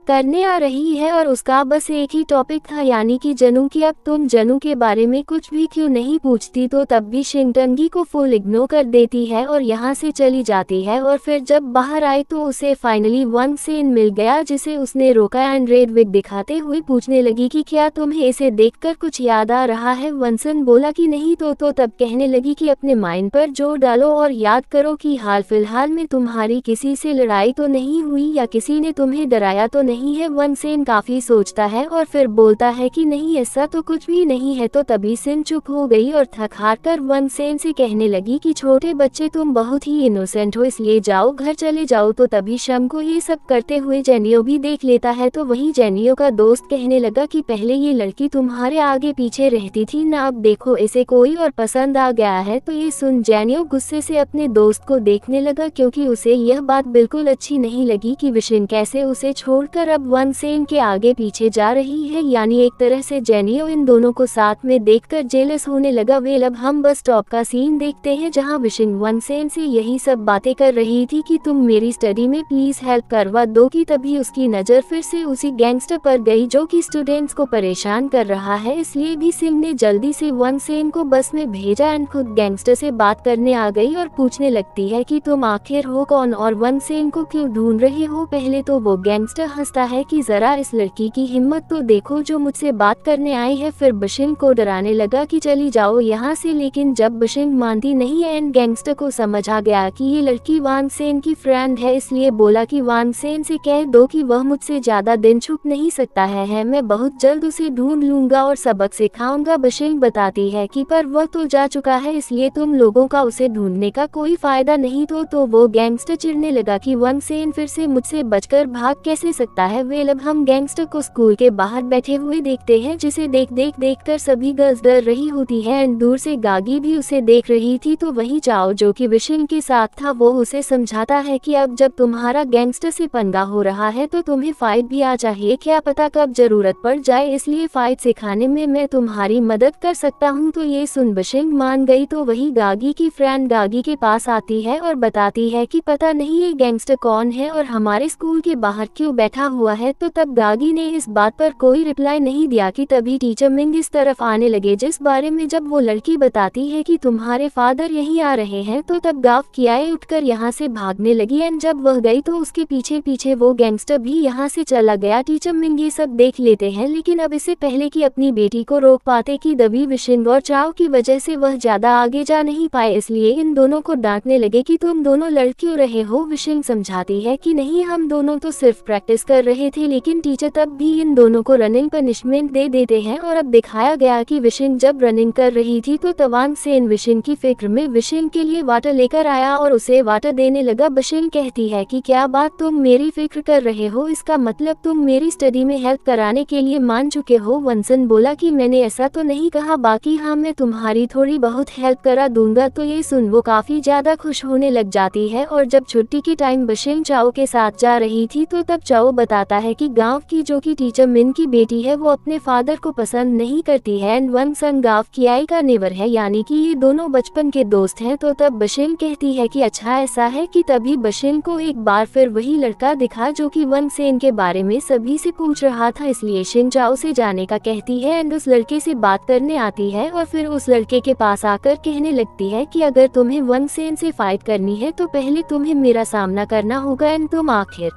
करने आ रही है और उसका बस एक ही टॉपिक था, यानी कि जनू की। अब तुम जनू के बारे में कुछ भी क्यों नहीं पूछती। तो तब भी शिंग टंगी को फुल इग्नोर कर देती है और यहाँ से चली जाती है। और फिर जब बाहर आई तो उसे फाइनली वनसेन मिल गया जिसे उसने रोका एंड रेड विग दिखाते हुए पूछने लगी कि क्या तुम्हें इसे देखकर कुछ याद आ रहा है। वनसेन बोला कि नहीं। तो तब कहने लगी कि अपने माइंड पर जोर डालो और याद करो कि हाल फिलहाल में तुम्हारी किसी से लड़ाई तो नहीं हुई या किसी ने तुम्हें डराया तो नहीं है। वनसेन काफी सोचता है और फिर बोलता है कि नहीं ऐसा तो कुछ भी नहीं है। तो तभी सिन चुप हो गई और थक हार कर वनसेन से कहने लगी कि छोटे बच्चे तुम बहुत ही इनोसेंट हो, इसलिए जाओ घर चले जाओ। तो तभी शम को ये सब करते हुए जेनियो भी देख लेता है। तो वही जेनियो का दोस्त कहने लगा कि पहले ये लड़की तुम्हारे आगे पीछे रहती थी ना, अब देखो इसे कोई और पसंद आ गया है। तो ये सुन जेनियो गुस्से से अपने दोस्त को देखने लगा, क्योंकि उसे यह बात बिल्कुल अच्छी नहीं लगी कि बिशिंग कैसे उसे छोड़कर अब वनसेन के आगे पीछे जा रही है। यानी एक तरह से जेनियो इन दोनों को साथ में देखकर जेलस होने लगा। वेल अब हम बस स्टॉप का सीन देखते हैं जहां बिशिंग वनसेन से यही सब बातें कर रही थी कि तुम मेरी स्टडी में प्लीज हेल्प करवा दो। कि तभी उसकी नजर फिर से उसी गैंगस्टर पर गई जो कि स्टूडेंट्स को परेशान कर रहा है। इसलिए भी सिंह ने जल्दी से वनसेन को बस में भेजा एंड खुद गैंगस्टर से बात करने आ गई और पूछने लगती है कि तुम आखिर हो कौन और वनसेन को क्यों ढूंढ रहे हो। पहले तो वो गैंगस्टर हंसता है कि जरा इस लड़की की हिम्मत तो देखो जो मुझसे बात करने आई है। फिर बिशिंग को डराने लगा कि चली जाओ यहाँ से, लेकिन जब बिशिंग मानती नहीं एंड गैंगस्टर को समझ आ गया कि ये लड़की वनसेन की फ्रेंड है, इसलिए बोला कि वनसेन से कह दो कि वह मुझसे ज्यादा दिन छुप नहीं सकता है मैं बहुत जल्द उसे ढूंढ लूंगा और सबक सिखाऊंगा। बिशिंग बताती है कि पर वह तो जा चुका है, इसलिए तुम लोगों का उसे ढूंढने का कोई फायदा नहीं। तो वो गैंगस्टर चिढ़ने लगा कि वनसेन फिर से मुझसे बचकर भाग कैसे सकता है। वेल अब हम गैंगस्टर को स्कूल के बाहर बैठे हुए देखते हैं, जिसे देख कर सभी गर्ल्स डर रही होती है एंड दूर से गागी भी उसे देख रही थी। तो वही चाओ जो कि बिशिंग के साथ था वो उसे समझाता है कि अब जब तुम्हारा गैंगस्टर से पंगा हो रहा है तो तुम्हें फाइट भी आ चाहिए, क्या पता कब जरूरत पड़ जाए, इसलिए फाइट सिखाने में मैं तुम्हारी मदद कर सकता हूँ। तो ये सुन बिशिंग मान गई। तो वही गागी की फ्रेंड गागी के पास आती है और बताती है कि पता नहीं ये गैंगस्टर कौन है और हमारे स्कूल के बाहर क्यों बैठा हुआ है। तो तब गागी ने इस बात पर कोई रिप्लाई नहीं दिया कि तभी टीचर मिंग इस तरफ आने लगे, जिस बारे में जब वो लड़की बताती है कि तुम्हारे फादर यहीं आ रहे हैं, तो तब गाव कियाए उठकर यहाँ से भागने लगी। एंड जब वह गई तो उसके पीछे पीछे वो गैंगस्टर भी यहाँ से चला गया। टीचर मिंग ये सब देख लेते हैं, लेकिन अब इससे पहले कि अपनी बेटी को रोक पाते कि दबी विशिंग और चाओ की वजह से वह ज्यादा आगे जा नहीं पाए, इसलिए इन दोनों को डांटने लगे कि तुम दोनों लड़ क्यों रहे हो। विशिंग समझाती है कि नहीं, हम दोनों तो सिर्फ प्रैक्टिस कर रहे थे, लेकिन टीचर तब भी इन दोनों को रनिंग पनिशमेंट दे देते हैं। और अब दिखाया गया कि विशिंग जब रनिंग कर रही थी तो तवांग सेन विशिंग की फिक्र में विशिंग के लिए वाटर लेकर आया और उसे वाटर देने लगा। विशिंग कहती है कि क्या बात, तुम मेरी फिक्र कर रहे हो, इसका मतलब तुम मेरी स्टडी में हेल्प कराने के लिए मान चुके हो। वंसन बोला कि मैंने ऐसा तो नहीं कहा, बाकी हाँ मैं तुम्हारी थोड़ी बहुत हेल्प करा दूंगा। तो ये सुन वो काफी ज्यादा खुश होने लग जाती है। और जब छुट्टी की टाइम विशिंग चाओ के साथ जा रही थी तो तब चाओ बताता है कि गांव की जो कि टीचर मिन की बेटी है वो अपने फादर को पसंद नहीं करती है। एंड वंसन गांव कियाई का नेबर है, यानी कि ये दोनों बचपन के दोस्त हैं। तो तब विशिंग कहती है कि अच्छा ऐसा है कि तभी विशिंग को एक बार फिर वही लड़का दिखा जो कि वंगसेन के बारे में सभी से पूछ रहा था, इसलिए शिंग चाओ से जाने का कहती है। एंड उस लड़के से बात करने आती है और फिर उस लड़के के पास आकर कहने लगती है कि अगर तुम्हें वंगसेन से फाइट करनी है तो पहले तुम्हें मेरा सामना करना होगा। एंड तुम आखिर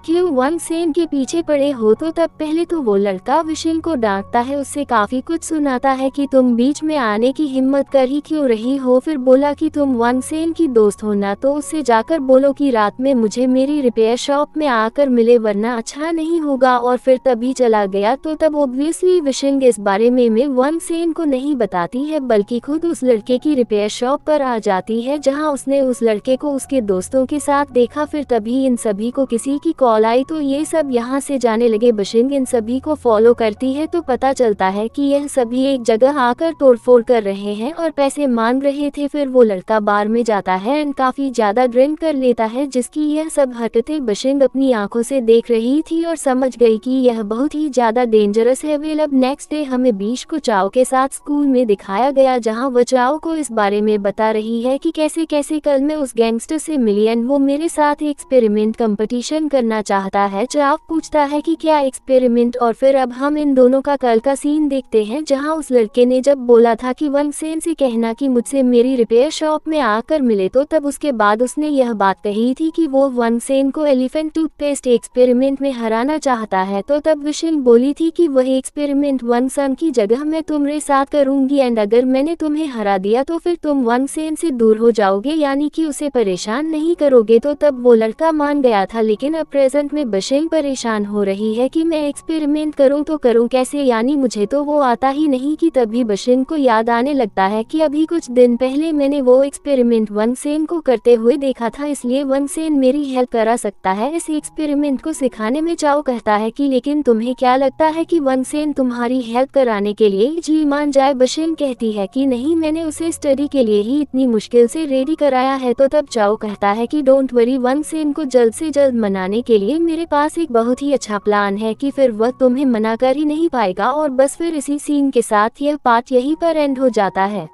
क्यों वंगसेन के पीछे पड़े हो। तो तब पहले तो वो लड़का विशिंग को डांटता है, उससे काफी कुछ सुनाता है कि तुम बीच में आने की हिम्मत कर ही क्यों रही हो। फिर बोला कि तुम वंगसेन की दोस्त हो ना, तो उससे जाकर बोलो कि रात में मुझे मेरी रिपेयर शॉप में आकर मिले, वरना अच्छा नहीं होगा। और फिर तभी चला गया। तो तब ऑब्वियसली विशिंग इस बारे में वंगसेन को नहीं बताती है, बल्कि खुद उस लड़के की रिपेयर शॉप पर आ जाती है जहाँ उसने उस लड़के को उसके दोस्तों के साथ देखा। फिर तभी इन सभी को किसी की कॉल आई तो ये सब यहाँ से जाने लगे। विशिंग इन सभी को फॉलो करती है तो पता चलता है कि यह सभी एक जगह आकर तोड़फोड़ कर रहे हैं और पैसे मांग रहे थे। फिर वो लड़का बार में जाता है एंड काफी ज्यादा ड्रिंक कर लेता है, जिसकी यह सब हरकतें विशिंग अपनी आंखों से देख रही थी और समझ गई कि यह बहुत ही ज्यादा डेंजरस है। वेल अब नेक्स्ट डे हमें बीश को चाओ के साथ स्कूल में दिखाया गया, जहाँ वह चाओ को इस बारे में बता रही है कि कैसे कैसे कल मैं उस गैंगस्टर से मिली एंड वो मेरे साथ एक्सपेरिमेंट कंपटीशन करना चाहता है। चाव पूछता है कि क्या एक्सपेरिमेंट। और फिर अब हम इन दोनों का कल का सीन देखते हैं, जहां उस लड़के ने जब बोला था कि वंगसेन से कहना कि मुझसे मेरी रिपेयर शॉप में आकर मिले, तो तब उसके बाद उसने यह बात कही थी कि वो वंगसेन को एलिफेंट टूथपेस्ट एक्सपेरिमेंट में हराना चाहता है। तो तब विशिंग बोली थी कि वह एक्सपेरिमेंट वंगसन की जगह मैं तुम्हारे साथ करूंगी एंड अगर मैंने तुम्हें हरा दिया तो फिर तुम वंगसेन से दूर हो जाओगे, यानी कि उसे परेशान नहीं करोगे। तो तब वो लड़का मान गया था, लेकिन अब प्रेजेंट में विशिंग परेशान हो रही है कि मैं एक्सपेरिमेंट करूं तो करूं कैसे, यानी मुझे तो वो आता ही नहीं। कि तभी विशिंग को याद आने लगता है कि अभी कुछ दिन पहले मैंने वो एक्सपेरिमेंट वंगसेन को करते हुए देखा था, इसलिए वंगसेन मेरी हेल्प करा सकता है इस एक्सपेरिमेंट को सिखाने में। चाओ कहता है कि लेकिन तुम्हें क्या लगता है कि वंगसेन तुम्हारी हेल्प कराने के लिए जी मान जाए। विशिंग कहती है कि नहीं, मैंने उसे स्टडी के लिए ही इतनी मुश्किल से रेडी कराया है। तो तब चाओ कहता है कि डोंट वरी, वंगसेन को जल्द से जल्द मनाने के लिए मेरे पास एक बहुत ही अच्छा प्लान है कि फिर वह तुम्हें मना कर ही नहीं पाएगा। और बस फिर इसी सीन के साथ यह पार्ट यहीं पर एंड हो जाता है।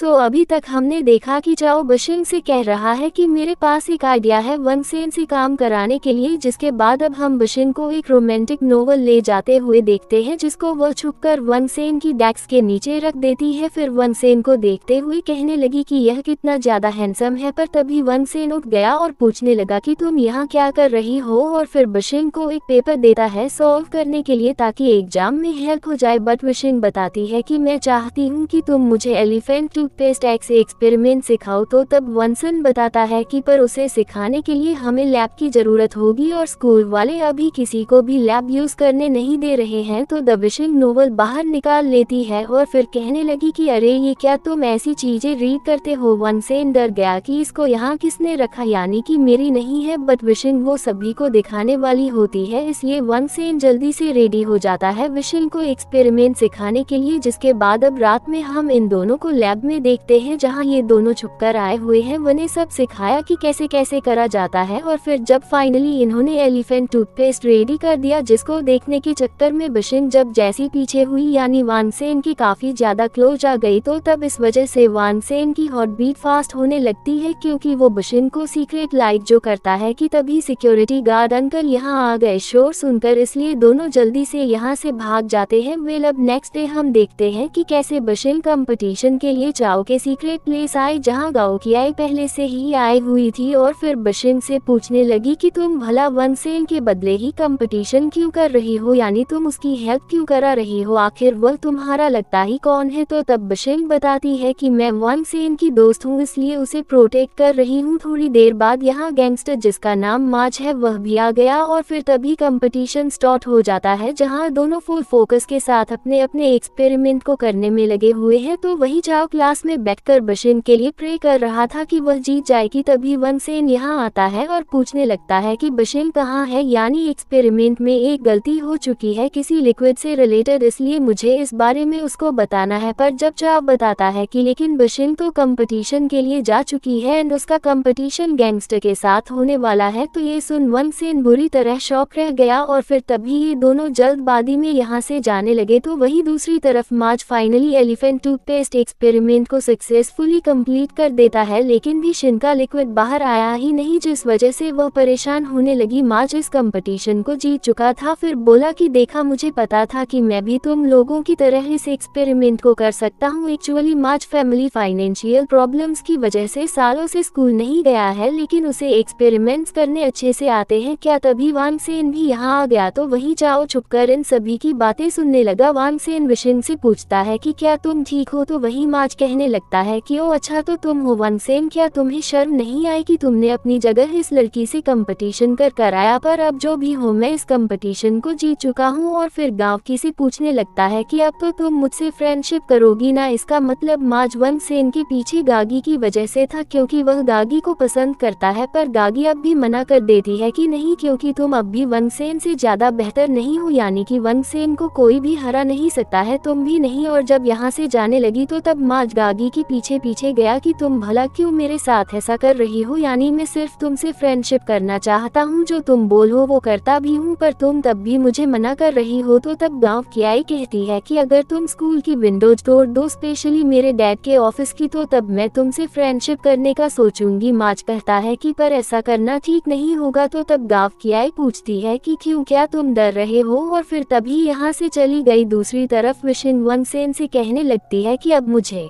अभी तक हमने देखा कि चाओ विशिंग से कह रहा है कि मेरे पास एक आइडिया है वंगसेन से काम कराने के लिए, जिसके बाद अब हम विशिंग को एक रोमांटिक नोवेल ले जाते हुए देखते हैं, जिसको वह छुपकर वंगसेन की डेस्क के नीचे रख देती है। फिर वंगसेन को देखते हुए कहने लगी कि यह कितना ज्यादा हैंडसम है, पर तभी वंगसेन उठ गया और पूछने लगा कि तुम यहाँ क्या कर रही हो। और फिर विशिंग को एक पेपर देता है सॉल्व करने के लिए ताकि एग्जाम में हेल्प हो जाए, बट विशिंग बताती है कि मैं चाहती हूँ कि तुम मुझे एलिफेंट टूथपेस्ट एक्स एक्सपेरिमेंट सिखाओ। तो तब वंसन बताता है कि पर उसे सिखाने के लिए हमें लैब की जरूरत होगी और स्कूल वाले अभी किसी को भी लैब यूज करने नहीं दे रहे हैं। तो द विशिंग नोवेल बाहर निकाल लेती है और फिर कहने लगी कि अरे ये क्या तुम ऐसी चीजें रीड करते हो। वंसन डर गया कि इसको यहाँ किसने रखा, यानी कि मेरी नहीं है, बट विशिंग वो सभी को दिखाने वाली होती है, इसलिए वंसन जल्दी से रेडी हो जाता है विशिंग को एक्सपेरिमेंट सिखाने के लिए। जिसके बाद अब रात में हम इन दोनों को लैब लैब में देखते हैं जहाँ ये दोनों छुपकर आए हुए हैं। वने सब सिखाया कि कैसे कैसे करा जाता है और फिर जब फाइनली इन्होंने एलिफेंट टूथपेस्ट रेडी कर दिया, जिसको देखने के चक्कर में बिशिन जब जैसी पीछे हुई यानी वान से इनकी काफी ज्यादा क्लोज आ गई, तो तब इस वजह से वान से इनकी हार्ट बीट फास्ट होने लगती है क्योंकि वो बिशिन को सीक्रेट लाइक जो करता है कि तभी सिक्योरिटी गार्ड अंकल यहाँ आ गए शोर सुनकर, इसलिए दोनों जल्दी से यहाँ से भाग जाते हैं। वेल अब नेक्स्ट डे हम देखते हैं कि कैसे बिशिन कंपटीशन के लिए चाओ के सीक्रेट प्लेस आए जहाँ गाओ की आई पहले से ही आई हुई थी और फिर बिशिन से पूछने लगी कि तुम भला वन सेन के बदले ही कंपटीशन क्यों कर रही हो, यानी तुम उसकी हेल्प क्यों करा रही हो, आखिर वह तुम्हारा लगता ही कौन है। तो तब बिशिन बताती है कि मैं वन सेन की दोस्त हूँ इसलिए उसे प्रोटेक्ट कर रही हूँ। थोड़ी देर बाद यहाँ गैंगस्टर जिसका नाम माज है वह भी आ गया और फिर तभी कंपटीशन स्टार्ट हो जाता है जहाँ दोनों फुल फोकस के साथ अपने अपने एक्सपेरिमेंट को करने में लगे हुए हैं। तो वही चाओ क्लास में बैठकर बिशिन के लिए प्रे कर रहा था कि वह जीत जाएगी। तभी वन सेन यहाँ आता है और पूछने लगता है कि बिशिन कहाँ है, यानी एक्सपेरिमेंट में एक गलती हो चुकी है किसी लिक्विड से रिलेटेड, इसलिए मुझे इस बारे में उसको बताना है। पर जब चाओ बताता है कि लेकिन बिशिन तो कंपटीशन के लिए जा चुकी है एंड उसका कंपटीशन गैंगस्टर के साथ होने वाला है, तो ये सुन वन सेन बुरी तरह शॉक रह गया और फिर तभी ये दोनों जल्दबाजी में यहाँ से जाने लगे। तो वही दूसरी तरफ माज फाइनली एलिफेंट टूथपेस्ट एक्सपेरिमेंट को सक्सेसफुली कंप्लीट कर देता है, लेकिन भी शिन का लिक्विड बाहर आया ही नहीं, जिस वजह से वह परेशान होने लगी। माज इस कंपटीशन को जीत चुका था, फिर बोला कि देखा मुझे पता था कि मैं भी तुम लोगों की तरह इस एक्सपेरिमेंट को कर सकता हूँ। एक्चुअली माज फैमिली फाइनेंशियल प्रॉब्लम्स की वजह से सालों से स्कूल नहीं गया है, लेकिन उसे एक्सपेरिमेंट्स करने अच्छे से आते हैं। क्या तभी वान सेन भी यहाँ आ गया, तो वही चाओ छुपकर इन सभी की बातें सुनने लगा। वान सेन विशिन से पूछता है कि क्या तुम ठीक हो, तो वही माज कहने लगता है कि ओ अच्छा तो तुम हो वन सेन, क्या तुम्हें शर्म नहीं आई कि तुमने अपनी जगह इस लड़की से कंपटीशन कर कराया, पर अब जो भी हो मैं इस कंपटीशन को जीत चुका हूँ। और फिर गांव की से पूछने लगता है कि अब तो तुम मुझसे फ्रेंडशिप करोगी ना। इसका मतलब माज वन सेन के पीछे गागी की वजह से था क्योंकि वह गागी को पसंद करता है, पर गागी अब भी मना कर देती है कि नहीं क्योंकि तुम अब भी वन सेन से ज्यादा बेहतर नहीं हो, यानी कि वन सेन को कोई भी हरा नहीं सकता है, तुम भी नहीं। और जब यहाँ से जाने लगी तो तब माज गागी के पीछे पीछे गया कि तुम भला क्यों मेरे साथ ऐसा कर रही हो, यानी मैं सिर्फ तुमसे फ्रेंडशिप करना चाहता हूँ, जो तुम बोलो वो करता भी हूँ, पर तुम तब भी मुझे मना कर रही हो। तो तब गांव की आई कहती है कि अगर तुम स्कूल की विंडोज तोड़ दो स्पेशली मेरे डैड के ऑफिस की, तो तब मैं तुमसे फ्रेंडशिप करने का सोचूंगी। माज कहता है कि पर ऐसा करना ठीक नहीं होगा। तो तब गांव की आई पूछती है कि क्यों, क्या तुम डर रहे हो, और फिर तभी यहाँ से चली गई। दूसरी तरफ विशिन वन सेन से कहने लगती है कि अब मुझे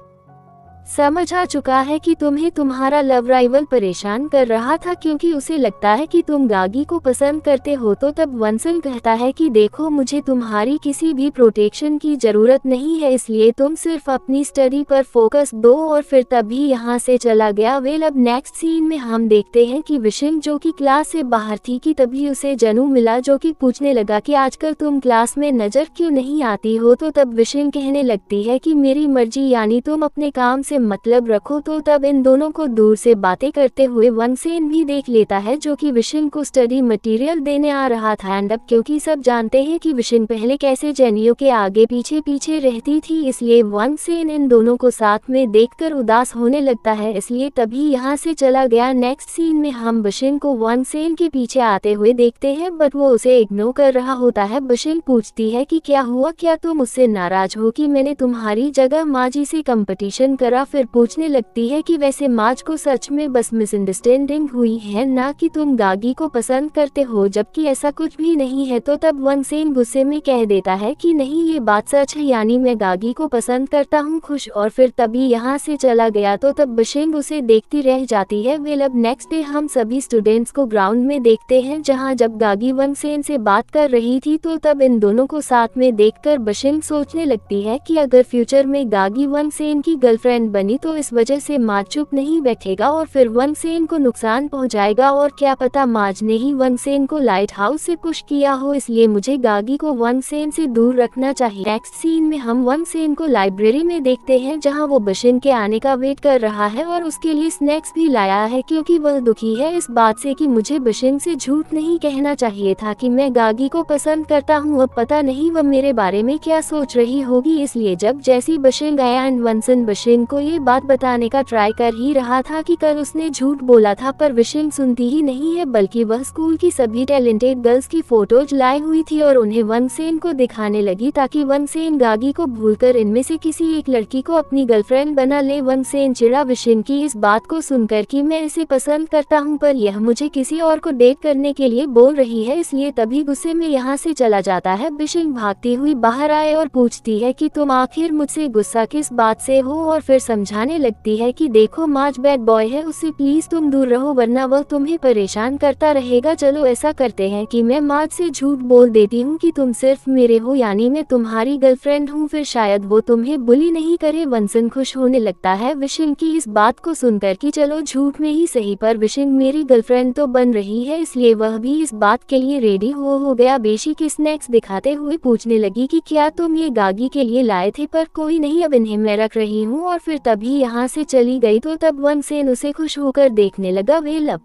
समझ आ चुका है कि तुम्हें तुम्हारा लव राइवल परेशान कर रहा था क्योंकि उसे लगता है कि तुम गागी को पसंद करते हो। तो तब वंसन कहता है कि देखो मुझे तुम्हारी किसी भी प्रोटेक्शन की जरूरत नहीं है, इसलिए तुम सिर्फ अपनी स्टडी पर फोकस दो, और फिर तभी यहाँ से चला गया। वेल अब नेक्स्ट सीन में हम देखते हैं कि विशिन जो कि क्लास से बाहर थी कि तभी उसे जनू मिला जो कि पूछने लगा कि आजकल तुम क्लास में नजर क्यों नहीं आती हो। तो तब विशिन कहने लगती है कि मेरी मर्जी, यानी तुम अपने काम से मतलब रखो। तो तब इन दोनों को दूर से बातें करते हुए वनसेन भी देख लेता है जो कि विशिन को स्टडी मटेरियल देने आ रहा था। एंड अब क्योंकि सब जानते हैं कि विशिन पहले कैसे जेनियो के आगे पीछे पीछे रहती थी, इसलिए वनसेन इन दोनों को साथ में देखकर उदास होने लगता है, इसलिए तभी यहाँ से चला गया। नेक्स्ट सीन में हम विशिन को वनसेन के पीछे आते हुए देखते हैं, बट वो उसे इग्नोर कर रहा होता है। विशिन पूछती है कि क्या हुआ, क्या तुम उससे नाराज हो कि मैंने तुम्हारी जगह माजी से कंपटीशन करा। फिर पूछने लगती है कि वैसे माज को सच में बस मिसअंडरस्टैंडिंग हुई है ना कि तुम गागी को पसंद करते हो, जबकि ऐसा कुछ भी नहीं है। तो तब वनसेन गुस्से में कह देता है कि नहीं ये बात सच है, यानी मैं गागी को पसंद करता हूँ, खुश। और फिर तभी यहाँ से चला गया। तो तब बिशिंग उसे देखती रह जाती है। वेल अब नेक्स्ट डे हम सभी स्टूडेंट्स को ग्राउंड में देखते हैं जहाँ जब गागी वनसेन से बात कर रही थी, तो तब इन दोनों को साथ में देखकर बिशिंग सोचने लगती है कि अगर फ्यूचर में गागी वनसेन की गर्लफ्रेंड बनी तो इस वजह से माज चुप नहीं बैठेगा और फिर वनसेन को नुकसान पहुंचाएगा, और क्या पता माज ने ही वनसेन को लाइट हाउस से पुश किया हो, इसलिए मुझे गागी को वनसेन से दूर रखना चाहिए। नेक्स्ट सीन में हम वनसेन को लाइब्रेरी में देखते हैं जहां वो बिशिन के आने का वेट कर रहा है और उसके लिए स्नैक्स भी लाया है क्योंकि वह दुखी है इस बात से कि मुझे बिशिन से झूठ नहीं कहना चाहिए था कि मैं गागी को पसंद करता हूँ। अब पता नहीं वह मेरे बारे में क्या सोच रही होगी, इसलिए जब जैसी बिशिन गया एंड वनसन बिशिन को ये बात बताने का ट्राई कर ही रहा था कि कल उसने झूठ बोला था, पर विशिंग सुनती ही नहीं है, बल्कि वह स्कूल की सभी टैलेंटेड गर्ल्स की फोटोज लाई हुई थी और उन्हें वनसेन को दिखाने लगी ताकि वनसेन गागी को भूलकर इनमें से किसी एक लड़की को अपनी गर्लफ्रेंड बना ले। वनसेन चिढ़ा विशिंग की इस बात को सुनकर कि मैं इसे पसंद करता हूँ पर यह मुझे किसी और को डेट करने के लिए बोल रही है, इसलिए तभी गुस्से में यहाँ से चला जाता है। विशिंग भागती हुई बाहर आए और पूछती है कि तुम आखिर मुझसे गुस्सा किस बात से हो, और फिर समझाने लगती है कि देखो मार्ज बैड बॉय है, उससे प्लीज तुम दूर रहो वरना वह तुम्हें परेशान करता रहेगा। चलो ऐसा करते हैं कि मैं मार्ज से झूठ बोल देती हूँ कि तुम सिर्फ मेरे हो, यानी मैं तुम्हारी गर्लफ्रेंड हूँ, फिर शायद वो तुम्हें बुली नहीं करे। वनसन खुश होने लगता है विशिंग की इस बात को सुनकर कि चलो झूठ में ही सही पर विशिंग मेरी गर्लफ्रेंड तो बन रही है, इसलिए वह भी इस बात के लिए रेडी हो गया। बेशी की स्नैक्स दिखाते हुए पूछने लगी कि क्या तुम ये गागी के लिए लाए थे, पर कोई नहीं, अब इन्हें मैं रख रही हूँ, और फिर तभी यहाँ से चली गई। तो तब वनसेन उसे खुश होकर देखने लगा। वेल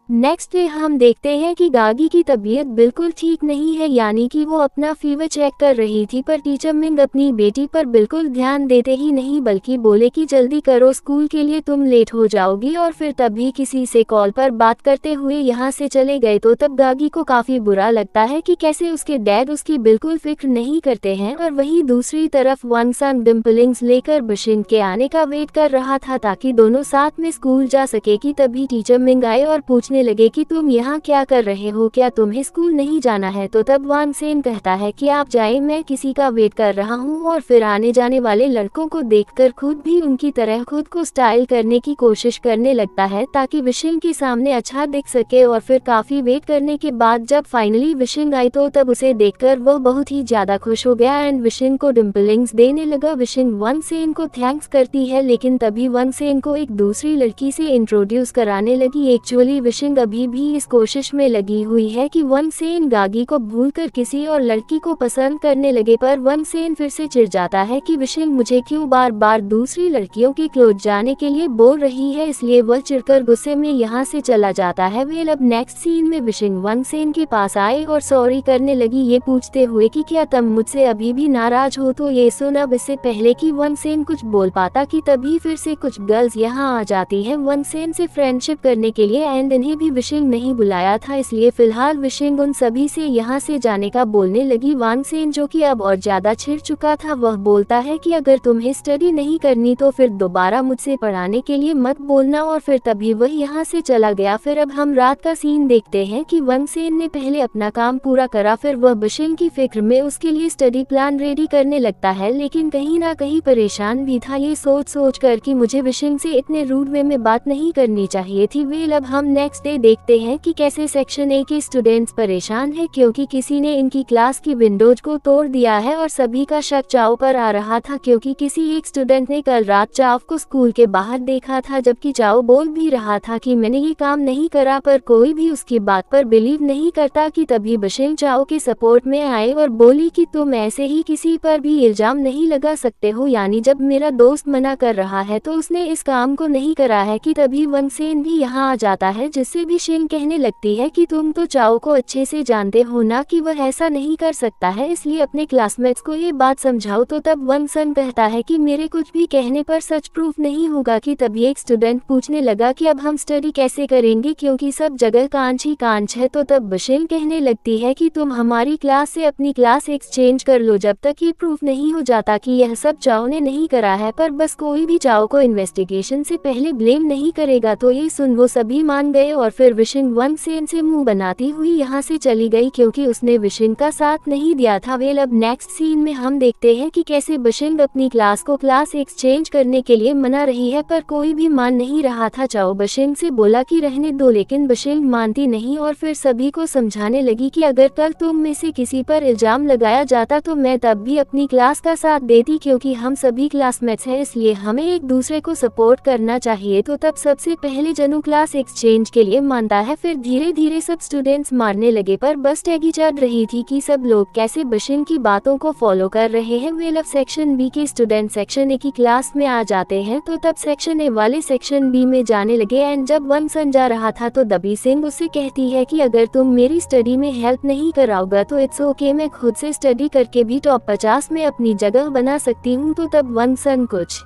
नेक्स्ट डे हम देखते हैं कि गागी की तबीयत बिल्कुल ठीक नहीं है, यानी कि वो अपना फीवर चेक कर रही थी, पर टीचर मिंग अपनी बेटी पर बिल्कुल ध्यान देते ही नहीं, बल्कि बोले कि जल्दी करो स्कूल के लिए तुम लेट हो जाओगी, और फिर तभी किसी से कॉल पर बात करते हुए यहाँ से चले गए। तो तब गागी को काफी बुरा लगता है कि कैसे उसके डैड उसकी बिल्कुल फिक्र नहीं करते हैं, और वहीं दूसरी तरफ वनसन डिम्पलिंग्स लेकर विशिंग के आने का वेट कर रहा था ताकि दोनों साथ में स्कूल जा सके कि तभी टीचर मिंग आए और पूछने लगे कि तुम यहाँ क्या कर रहे हो, क्या तुम्हें स्कूल नहीं जाना है। तो तब वनसेन कहता है कि आप जाए, मैं किसी का वेट कर रहा हूँ, और फिर आने जाने वाले लड़कों को देखकर खुद भी उनकी तरह खुद को स्टाइल करने की कोशिश करने लगता है ताकि विशिंग के सामने अच्छा दिख सके। और फिर काफी वेट करने के बाद जब फाइनली विशिंग आई तो तब उसे देखकर वो बहुत ही ज्यादा खुश हो गया एंड विशिंग को डिम्पलिंग्स देने लगा। विशिंग वनसेन को थैंक्स करती है, लेकिन तभी वनसेन को एक दूसरी लड़की से इंट्रोड्यूस कराने लगी। एक्चुअली विशिंग अभी भी इस कोशिश में लगी हुई है कि वनसेन गागी को भूलकर किसी और लड़की को पसंद करने लगे, पर वनसेन फिर से चिढ़ जाता है कि विशिंग मुझे क्यों बार बार दूसरी लड़कियों के क्लोज जाने के लिए बोल रही है, इसलिए वह चिढ़कर गुस्से में यहाँ से चला जाता है। वेल अब नेक्स्ट सीन में विशिंग वनसेन के पास आए और सॉरी करने लगी, ये पूछते हुए कि क्या तुम मुझसे अभी भी नाराज हो। तो ये सुन अब इससे पहले कि वनसेन कुछ बोल पाता कि तभी फिर से कुछ गर्ल्स यहाँ आ जाती है वनसेन से फ्रेंडशिप करने के लिए, एंड इन्हें भी विशिंग नहीं बुलाया था, इसलिए फिलहाल विशिंग उन सभी से यहाँ से जाने का बोलने लगी। वनसेन जो कि अब और ज्यादा छिड़ चुका था वह बोलता है कि अगर तुम्हें स्टडी नहीं करनी तो फिर दोबारा मुझसे पढ़ाने के लिए मत बोलना, और फिर तभी वह यहाँ से चला गया। फिर अब हम रात का सीन देखते हैं कि वनसेन ने पहले अपना काम पूरा करा, फिर वह विशिंग की फिक्र में उसके लिए स्टडी प्लान रेडी करने लगता है, लेकिन कहीं ना कहीं परेशान भी था ये सोच कर कि मुझे विशिंग से इतने रूड वे में बात नहीं करनी चाहिए थी। वेल अब हम नेक्स्ट डे देखते हैं कि कैसे सेक्शन ए के स्टूडेंट्स परेशान है क्योंकि किसी ने इनकी क्लास की विंडोज को तोड़ दिया है, और सभी का शक चाओ पर आ रहा था क्योंकि किसी एक स्टूडेंट ने कल रात चाओ को स्कूल के बाहर देखा था, जबकि चाओ बोल भी रहा था कि मैंने ये काम नहीं करा, पर कोई भी उसकी बात पर बिलीव नहीं करता। कि तभी विशिंग चाओ के सपोर्ट में आए और बोली कि तुम ऐसे ही किसी पर भी इल्जाम नहीं लगा सकते हो, यानी जब मेरा दोस्त मना कर रहा है तो उसने इस काम को नहीं करा है। कि तभी वनसेन भी यहाँ आ जाता है, जिससे भी शिंग कहने लगती है कि तुम तो चाओ को अच्छे से जानते हो ना कि वह ऐसा नहीं कर सकता है, इसलिए अपने क्लासमेट्स को ये बात समझाओ। तो तब वनसन कहता है कि मेरे कुछ भी कहने पर सच प्रूफ नहीं होगा। कि तभी एक स्टूडेंट पूछने लगा कि अब हम स्टडी कैसे करेंगे क्योंकि सब जगह कांच ही कांच है। तो तब शिंग कहने लगती है कि तुम हमारी क्लास से अपनी क्लास एक्सचेंज कर लो जब तक ये प्रूफ नहीं हो जाता कि यह सब चाओ ने नहीं करा है, पर बस कोई भी चाओ को इन्वेस्टिगेशन से पहले ब्लेम नहीं करेगा। तो ये सुन वो सभी मान गए और फिर विशिंग वनसेन से मुंह बनाती हुई यहाँ से चली गई क्योंकि उसने विशिंग का साथ नहीं दिया था। वेल अब नेक्स्ट सीन में हम देखते हैं कि कैसे विशिंग अपनी क्लास को क्लास एक्सचेंज करने के लिए मना रही है, पर कोई भी मान नहीं रहा था। चाओ विशिंग से बोला कि रहने दो, लेकिन विशिंग मानती नहीं और फिर सभी को समझाने लगी कि अगर कल तुम में से किसी पर इल्जाम लगाया जाता तो मैं तब भी अपनी क्लास का साथ देती क्योंकि हम सभी क्लासमेट्स हैं, इसलिए हमें एक दूसरे को सपोर्ट करना चाहिए। तो तब सबसे पहले जनू क्लास एक्सचेंज के लिए मानता है, फिर धीरे धीरे सब स्टूडेंट्स मारने लगे, पर बस टैगी चढ़ रही थी कि सब लोग कैसे विशिंग की बातों को फॉलो कर रहे हैं। वेल अब सेक्शन बी के स्टूडेंट सेक्शन ए की क्लास में आ जाते हैं, तो तब सेक्शन ए वाले सेक्शन बी में जाने लगे एंड जब वनसन जा रहा था तो दबी सिंह उससे कहती है कि अगर तुम मेरी स्टडी में हेल्प नहीं कराओगा तो इट्स ओके, मैं खुद से स्टडी करके भी टॉप 50 में अपनी जगह बना सकती हूँ। तो तब वनसन कुछ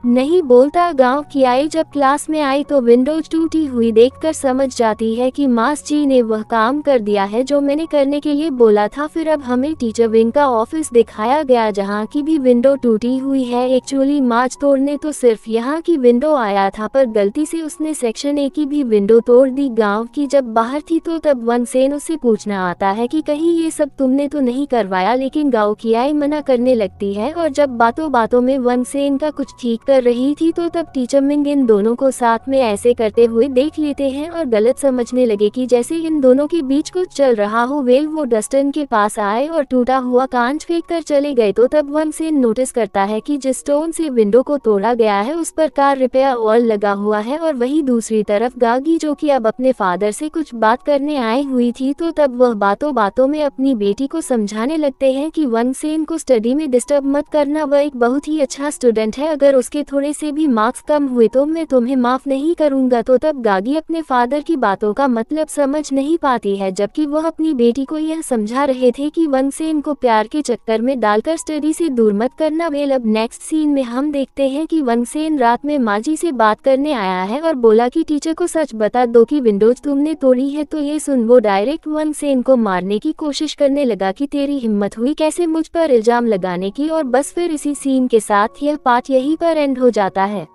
नहीं बोलता। गांव की आई जब क्लास में आई तो विंडोज टूटी हुई देखकर समझ जाती है कि मास जी ने वह काम कर दिया है जो मैंने करने के लिए बोला था। फिर अब हमें टीचर विंग का ऑफिस दिखाया गया जहां की भी विंडो टूटी हुई है। एक्चुअली मार्च तोड़ने तो सिर्फ यहाँ की विंडो आया था पर गलती से उसने सेक्शन ए की भी विंडो तोड़ दी। गाँव की जब बाहर थी तो तब वनसेन उससे पूछना आता है कि कहीं ये सब तुमने तो नहीं करवाया, लेकिन गाँव की आई मना करने लगती है। और जब बातों बातों में वनसेन का कुछ ठीक कर रही थी तो तब टीचर मिंग इन दोनों को साथ में ऐसे करते हुए देख लेते हैं और गलत समझने लगे कि जैसे इन दोनों के बीच कुछ चल रहा हो। वेल वो डस्टन के पास आए और टूटा हुआ कांच फेंक कर चले गए तो तब वनसेन नोटिस करता है कि जिस स्टोन से विंडो को तोड़ा गया है उस पर कार रिपेयर ऑयल लगा हुआ है। और वही दूसरी तरफ गागी जो कि अब अपने फादर से कुछ बात करने आई हुई थी तो तब वह बातों बातों में अपनी बेटी को समझाने लगते हैं कि वनसेन को स्टडी में डिस्टर्ब मत करना, वह एक बहुत ही अच्छा स्टूडेंट है, अगर उसके थोड़े से भी मार्क्स कम हुए तो मैं तुम्हें माफ नहीं करूंगा। तो तब गागी अपने फादर की बातों का मतलब समझ नहीं पाती है जबकि वह अपनी बेटी को यह समझा रहे थे कि वनसेन को प्यार के चक्कर में डालकर स्टडी से दूर मत करना। वेल अब नेक्स्ट सीन में हम देखते हैं कि वनसेन रात में माजी से बात करने आया है और बोला कि टीचर को सच बता दो कि विंडोज तुमने तोड़ी है। तो ये सुन वो डायरेक्ट वनसेन को मारने की कोशिश करने लगा कि तेरी हिम्मत हुई कैसे मुझ पर इल्जाम लगाने की। और बस फिर इसी सीन के साथ यह पार्ट यहीं पर एंड हो जाता है।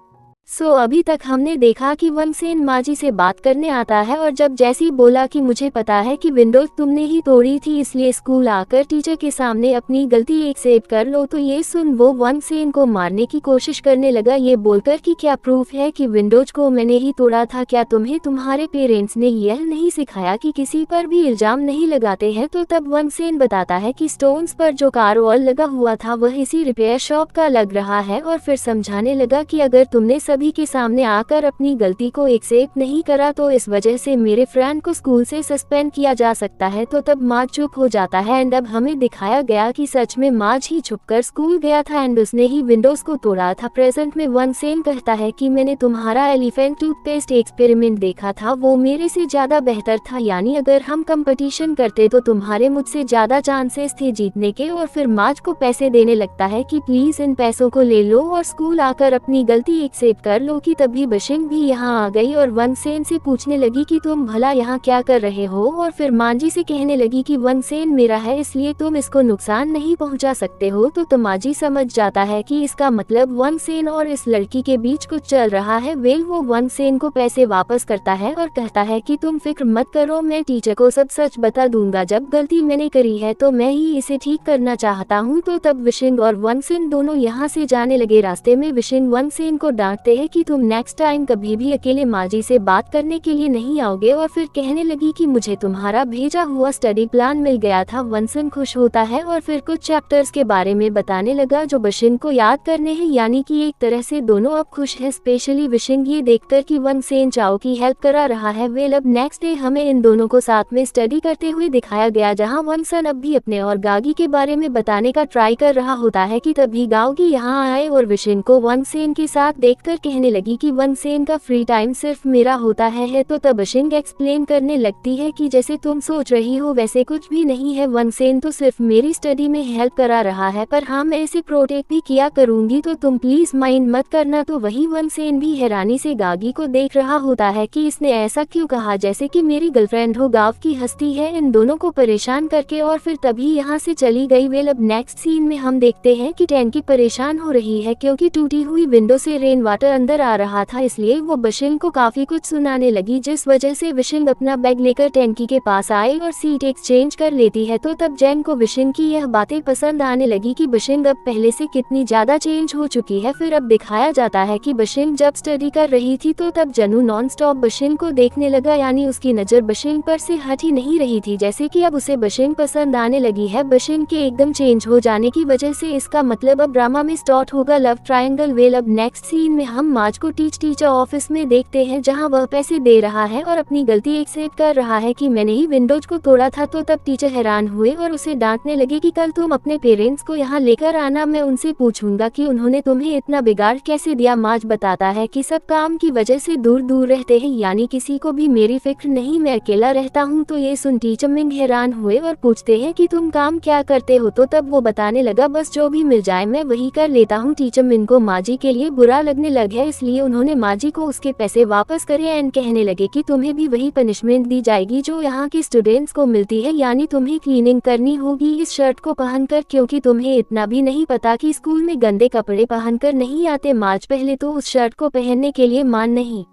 अभी तक हमने देखा कि वनसेन माजी से बात करने आता है और जब जैसी बोला कि मुझे पता है कि विंडोज तुमने ही तोड़ी थी इसलिए स्कूल आकर टीचर के सामने अपनी गलती एक्सेप्ट कर लो। तो ये सुन वो वनसेन को मारने की कोशिश करने लगा ये बोलकर कि क्या प्रूफ है कि विंडोज को मैंने ही तोड़ा था, क्या तुम्हें तुम्हारे पेरेंट्स ने यह नहीं सिखाया कि किसी पर भी इल्जाम नहीं लगाते हैं। तो तब वनसेन बताता है कि स्टोन्स पर जो कार ऑयल लगा हुआ था वह इसी रिपेयर शॉप का लग रहा है और फिर समझाने लगा कि अगर तुमने सभी के सामने आकर अपनी गलती को एक्सेप्ट नहीं करा तो इस वजह से मेरे फ्रेंड को स्कूल से सस्पेंड किया जा सकता है। तो तब मार्ज चुप हो जाता है एंड अब हमें दिखाया गया कि सच में मार्ज ही छुपकर स्कूल गया था एंड उसने ही विंडोज को तोड़ा था। प्रेजेंट में वनसेन कहता है कि मैंने तुम्हारा एलिफेंट टूथपेस्ट एक्सपेरिमेंट देखा था, वो मेरे से ज्यादा बेहतर था, यानी अगर हम कंपटीशन करते तो तुम्हारे मुझसे ज्यादा चांसेस थे जीतने के। और फिर मार्ज को पैसे देने लगता है कि प्लीज इन पैसों को ले लो और स्कूल आकर अपनी गलती एक्सेप्ट कर लो। कि तभी बशिंग भी यहाँ आ गई और वनसेन से पूछने लगी कि तुम भला यहाँ क्या कर रहे हो। और फिर मांजी से कहने लगी कि वनसेन मेरा है इसलिए तुम इसको नुकसान नहीं पहुँचा सकते हो। तो तमाजी समझ जाता है कि इसका मतलब वनसेन और इस लड़की के बीच कुछ चल रहा है। वेल वो वनसेन को पैसे वापस करता है और कहता है कि तुम फिक्र मत करो, मैं टीचर को सब सच बता दूंगा, जब गलती मैंने करी है तो मैं ही इसे ठीक करना चाहता हूँ। तो तब विशिंग और वनसेन दोनों यहाँ से जाने लगे। रास्ते में विशिंग वनसेन को डांटते हैं कि तुम नेक्स्ट टाइम कभी भी अकेले माजी से बात करने के लिए नहीं आओगे। और फिर कहने लगी कि मुझे तुम्हारा भेजा हुआ स्टडी प्लान मिल गया था। वनसेन खुश होता है और फिर कुछ चैप्टर्स के बारे में बताने लगा जो विशिंग को याद करने हैं, यानी कि एक तरह से दोनों अब खुश है, स्पेशली विशिंग ये देखकर कि वनसेन चाओ की हेल्प करा रहा है। वेल अब नेक्स्ट डे हमें इन दोनों को साथ में स्टडी करते हुए दिखाया गया जहां वनसन अब भी अपने और गागी के बारे में बताने का ट्राई कर रहा होता है कि तभी गागी यहाँ आए और विशिंग को वनसेन के साथ देखकर कहने लगी कि वनसेन का फ्री टाइम सिर्फ मेरा होता है। तो तब विशिंग एक्सप्लेन करने लगती है कि जैसे तुम सोच रही हो वैसे कुछ भी नहीं है, वनसेन तो सिर्फ मेरी स्टडी में हेल्प करा रहा है, पर हाँ मैं इसे प्रोटेक्ट भी किया करूंगी, तो तुम प्लीज माइंड मत करना। तो वही वनसेन भी हैरानी से गागी को देख रहा होता है कि इसने ऐसा क्यों कहा जैसे कि मेरी गर्लफ्रेंड हो। गाव की हस्ती है इन दोनों को परेशान करके और फिर तभी यहाँ से चली गई। वेल अब नेक्स्ट सीन में हम देखते हैं कि टैंकी परेशान हो रही है क्योंकि टूटी हुई विंडो से रेन वाटर अंदर आ रहा था, इसलिए वो विशिंग को काफी कुछ सुनाने लगी, जिस वजह से विशिंग अपना बैग लेकर टैंकी के पास आई और सीट एक्सचेंज कर लेती है। तो तब जैन को विशिंग की यह बातें पसंद आने लगी कि विशिंग अब पहले से कितनी ज्यादा चेंज हो चुकी है। फिर अब दिखाया जाता है कि विशिंग जब स्टडी कर रही थी तो तब जनू नॉन स्टॉप विशिंग को देखने लगा, यानी उसकी नजर विशिंग पर से हट ही नहीं रही थी, जैसे कि अब उसे विशिंग पसंद आने लगी है। विशिंग के एकदम चेंज हो जाने की वजह से इसका मतलब अब ड्रामा में स्टार्ट होगा लव ट्रायंगल। वेल अब नेक्स्ट सीन में हम माज को टीचर ऑफिस में देखते हैं जहां वह पैसे दे रहा है और अपनी गलती एक्सेप्ट कर रहा है कि मैंने ही विंडोज को तोड़ा था। तो तब टीचर हैरान हुए और उसे डांटने लगे कि कल तुम अपने पेरेंट्स को यहाँ लेकर आना, मैं उनसे पूछूंगा कि उन्होंने तुम्हें इतना बिगाड़ कैसे दिया। माज बताता है कि सब काम की वजह से दूर दूर रहते हैं, यानी किसी को भी मेरी फिक्र नहीं, मैं अकेला रहता हूँ। तो ये सुन टीचर मिंग हैरान हुए और पूछते हैं कि तुम काम क्या करते हो। तो तब वो बताने लगा, बस जो भी मिल जाए मैं वही कर लेता हूँ। टीचर मिंग को माजी के लिए बुरा लगने लगा, इसलिए उन्होंने माजी को उसके पैसे वापस करे एंड कहने लगे कि तुम्हें भी वही पनिशमेंट दी जाएगी जो यहाँ के स्टूडेंट्स को मिलती है, यानी तुम्हें क्लीनिंग करनी होगी इस शर्ट को पहनकर, क्योंकि तुम्हें इतना भी नहीं पता कि स्कूल में गंदे कपड़े पहनकर नहीं आते। माज पहले तो उस शर्ट को पहनने के लिए मान नहीं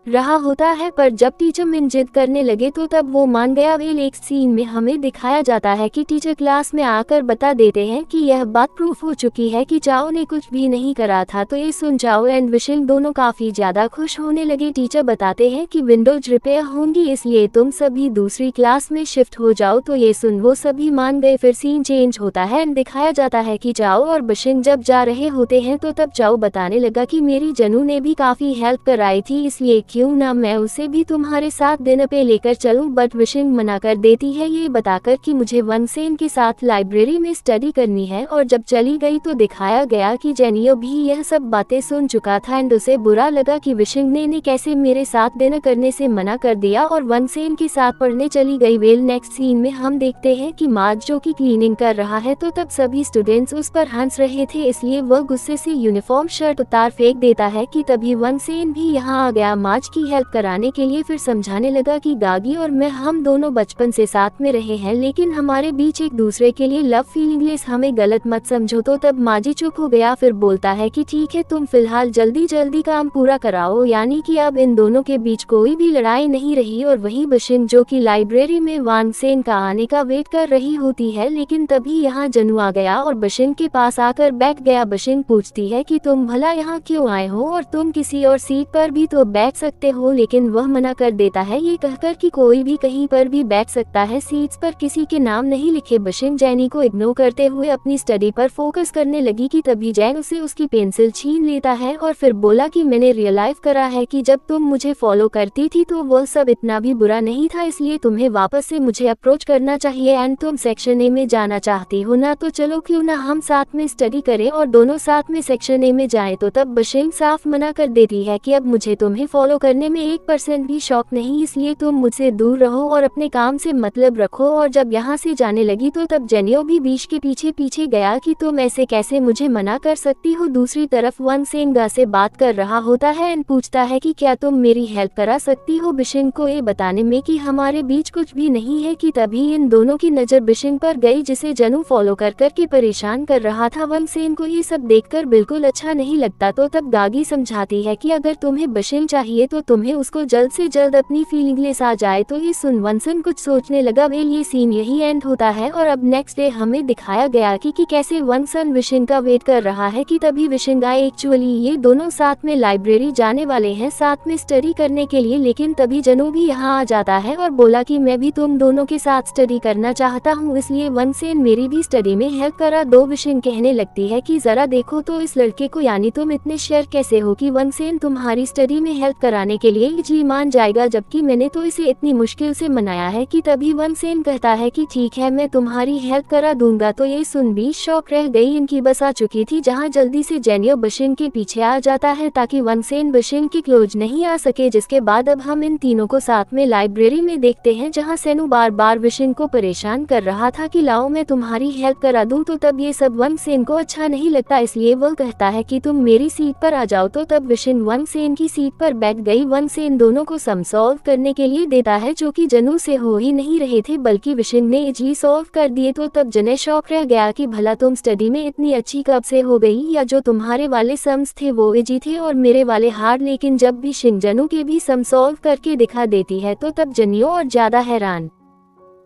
रहा होता है, पर जब टीचर मिंग जिद करने लगे तो तब वो मान गया। एक सीन में हमें दिखाया जाता है कि टीचर क्लास में आकर बता देते हैं कि यह बात प्रूफ हो चुकी है कि चाओ ने कुछ भी नहीं करा था। तो ये सुन चाओ एंड विशिंग दोनों काफी ज्यादा खुश होने लगे। टीचर बताते हैं कि विंडोज रिपेयर होंगी, इसलिए तुम सभी दूसरी क्लास में शिफ्ट हो जाओ। तो ये सुन वो सभी मान गए। फिर सीन चेंज होता है एंड दिखाया जाता है कि चाओ और विशिंग जब जा रहे होते हैं तो तब चाओ बताने लगा कि मेरी जनू ने भी काफी हेल्प कराई थी, इसलिए क्यों ना मैं उसे भी तुम्हारे साथ डिनर पे लेकर चलूं। बट विशिंग मना कर देती है, ये बताकर कि मुझे वनसेन के साथ लाइब्रेरी में स्टडी करनी है। और जब चली गई तो दिखाया गया कि जेनियो भी यह सब बातें सुन चुका था एंड उसे बुरा लगा कि विशिंग ने कैसे मेरे साथ डिनर करने से मना कर दिया और वनसेन के साथ पढ़ने चली गई। नेक्स्ट सीन में हम देखते हैं कि माज जो कि क्लीनिंग कर रहा है, तो तब सभी स्टूडेंट्स उस पर हंस रहे थे, इसलिए वह गुस्से से यूनिफॉर्म शर्ट उतार फेंक देता है कि तभी वनसेन भी यहाँ आ गया माज की हेल्प कराने के लिए। फिर समझाने लगा कि गागी और मैं हम दोनों बचपन से साथ में रहे हैं, लेकिन हमारे बीच एक दूसरे के लिए लव फीलिंगलेस, हमें गलत मत समझो। तो तब माजी चुप हो गया, फिर बोलता है कि ठीक है, तुम फिलहाल जल्दी जल्दी काम पूरा कराओ, यानी कि अब इन दोनों के बीच कोई भी लड़ाई नहीं रही। और वही विशिंग जो कि लाइब्रेरी में वनसेन का आने का वेट कर रही होती है, लेकिन तभी यहाँ जनू आ गया और विशिंग के पास आकर बैठ गया। विशिंग पूछती है कि तुम भला यहाँ क्यों आए हो और तुम किसी और सीट पर भी तो बैठ सकते हो, लेकिन वह मना कर देता है, ये कहकर कि कोई भी कहीं पर भी बैठ सकता है, सीट्स पर किसी के नाम नहीं लिखे। विशिंग जैनी को इग्नोर करते हुए अपनी स्टडी पर फोकस करने लगी कि तभी जैन उसे उसकी पेंसिल छीन लेता है और फिर बोला कि मैंने रियलाइज करा है कि जब तुम मुझे फॉलो करती थी तो वह सब इतना भी बुरा नहीं था, इसलिए तुम्हें वापस से मुझे अप्रोच करना चाहिए एंड तुम सेक्शन ए में जाना चाहती हो ना, तो चलो क्यों ना हम साथ में स्टडी करें और दोनों साथ में सेक्शन ए में जाएं। तो तब विशिंग साफ मना कर देती है कि अब मुझे तुम्हें फॉलो करने में 1% भी शौक नहीं, इसलिए तुम मुझसे दूर रहो और अपने काम से मतलब रखो। और जब यहाँ से जाने लगी तो तब जेनियो भी बीच के पीछे पीछे गया कि तुम ऐसे कैसे मुझे मना कर सकती हो। दूसरी तरफ वनसेन गा से बात कर रहा होता है एंड पूछता है कि क्या तुम मेरी हेल्प करा सकती हो विशिंग को ये बताने में कि हमारे बीच कुछ भी नहीं है। कि तभी इन दोनों की नजर विशिंग पर गई, जिसे जनू फॉलो कर के परेशान कर रहा था। वनसेन को ये सब देखकर बिल्कुल अच्छा नहीं लगता। तो तब गागी समझाती है कि अगर तुम्हें विशिंग चाहिए तो तुम्हें उसको जल्द से जल्द अपनी फीलिंगलेस आ जाए। तो ये सुन वनसन कुछ सोचने लगा। ये सीन यही एंड होता है और अब नेक्स्ट डे हमें दिखाया गया कि कैसे वनसन विशिंग का वेट कर रहा है। कि तभी विशिंग आए। एक्चुअली ये दोनों साथ में लाइब्रेरी जाने वाले हैं साथ में स्टडी करने के लिए, लेकिन तभी जनू भी यहाँ आ जाता है और बोला कि मैं भी तुम दोनों के साथ स्टडी करना चाहता हूँ, इसलिए वनसेन मेरी भी स्टडी में हेल्प करा दो। विशिंग कहने लगती है कि जरा देखो तो इस लड़के को, यानी तुम इतने शेयर कैसे हो कि वनसेन तुम्हारी स्टडी में हेल्प कराने के लिए जी मान जाएगा, जबकि मैंने तो इसे इतनी मुश्किल से मनाया है। कि तभी वनसेन कहता है कि ठीक है मैं तुम्हारी हेल्प करा दूंगा। तो ये सुन भी शौक रह गई। इनकी बस आ चुकी थी जहाँ जल्दी से जेनियो विशिंग के पीछे आ जाता है ताकि वनसेन विशिंग की क्लोज नहीं आ सके। जिसके बाद अब हम इन तीनों को साथ में लाइब्रेरी में देखते हैं जहाँ सेनु बार बार विशिंग को परेशान कर रहा था कि लाओ मैं तुम्हारी हेल्प करा दूं। तो तब ये सब वनसेन को अच्छा नहीं लगता, इसलिए वह कहता है कि तुम मेरी सीट पर आ जाओ। तो तब विशिंग वनसेन की सीट पर बैठ गई। वनसेन दोनों को सम सॉल्व करने के लिए देता है जो कि जनू से हो ही नहीं रहे थे, बल्कि विशिंग ने इजली सॉल्व कर दिए। तो तब जने शौक रह गया कि भला तुम स्टडी में इतनी अच्छी कब से हो गई, या जो तुम्हारे वाले सम्स थे वो इजी थे और मेरे वाले हार्ड। लेकिन जब भी शिंग जनू के भी सम सॉल्व करके दिखा देती है तो तब जनियो और ज्यादा हैरान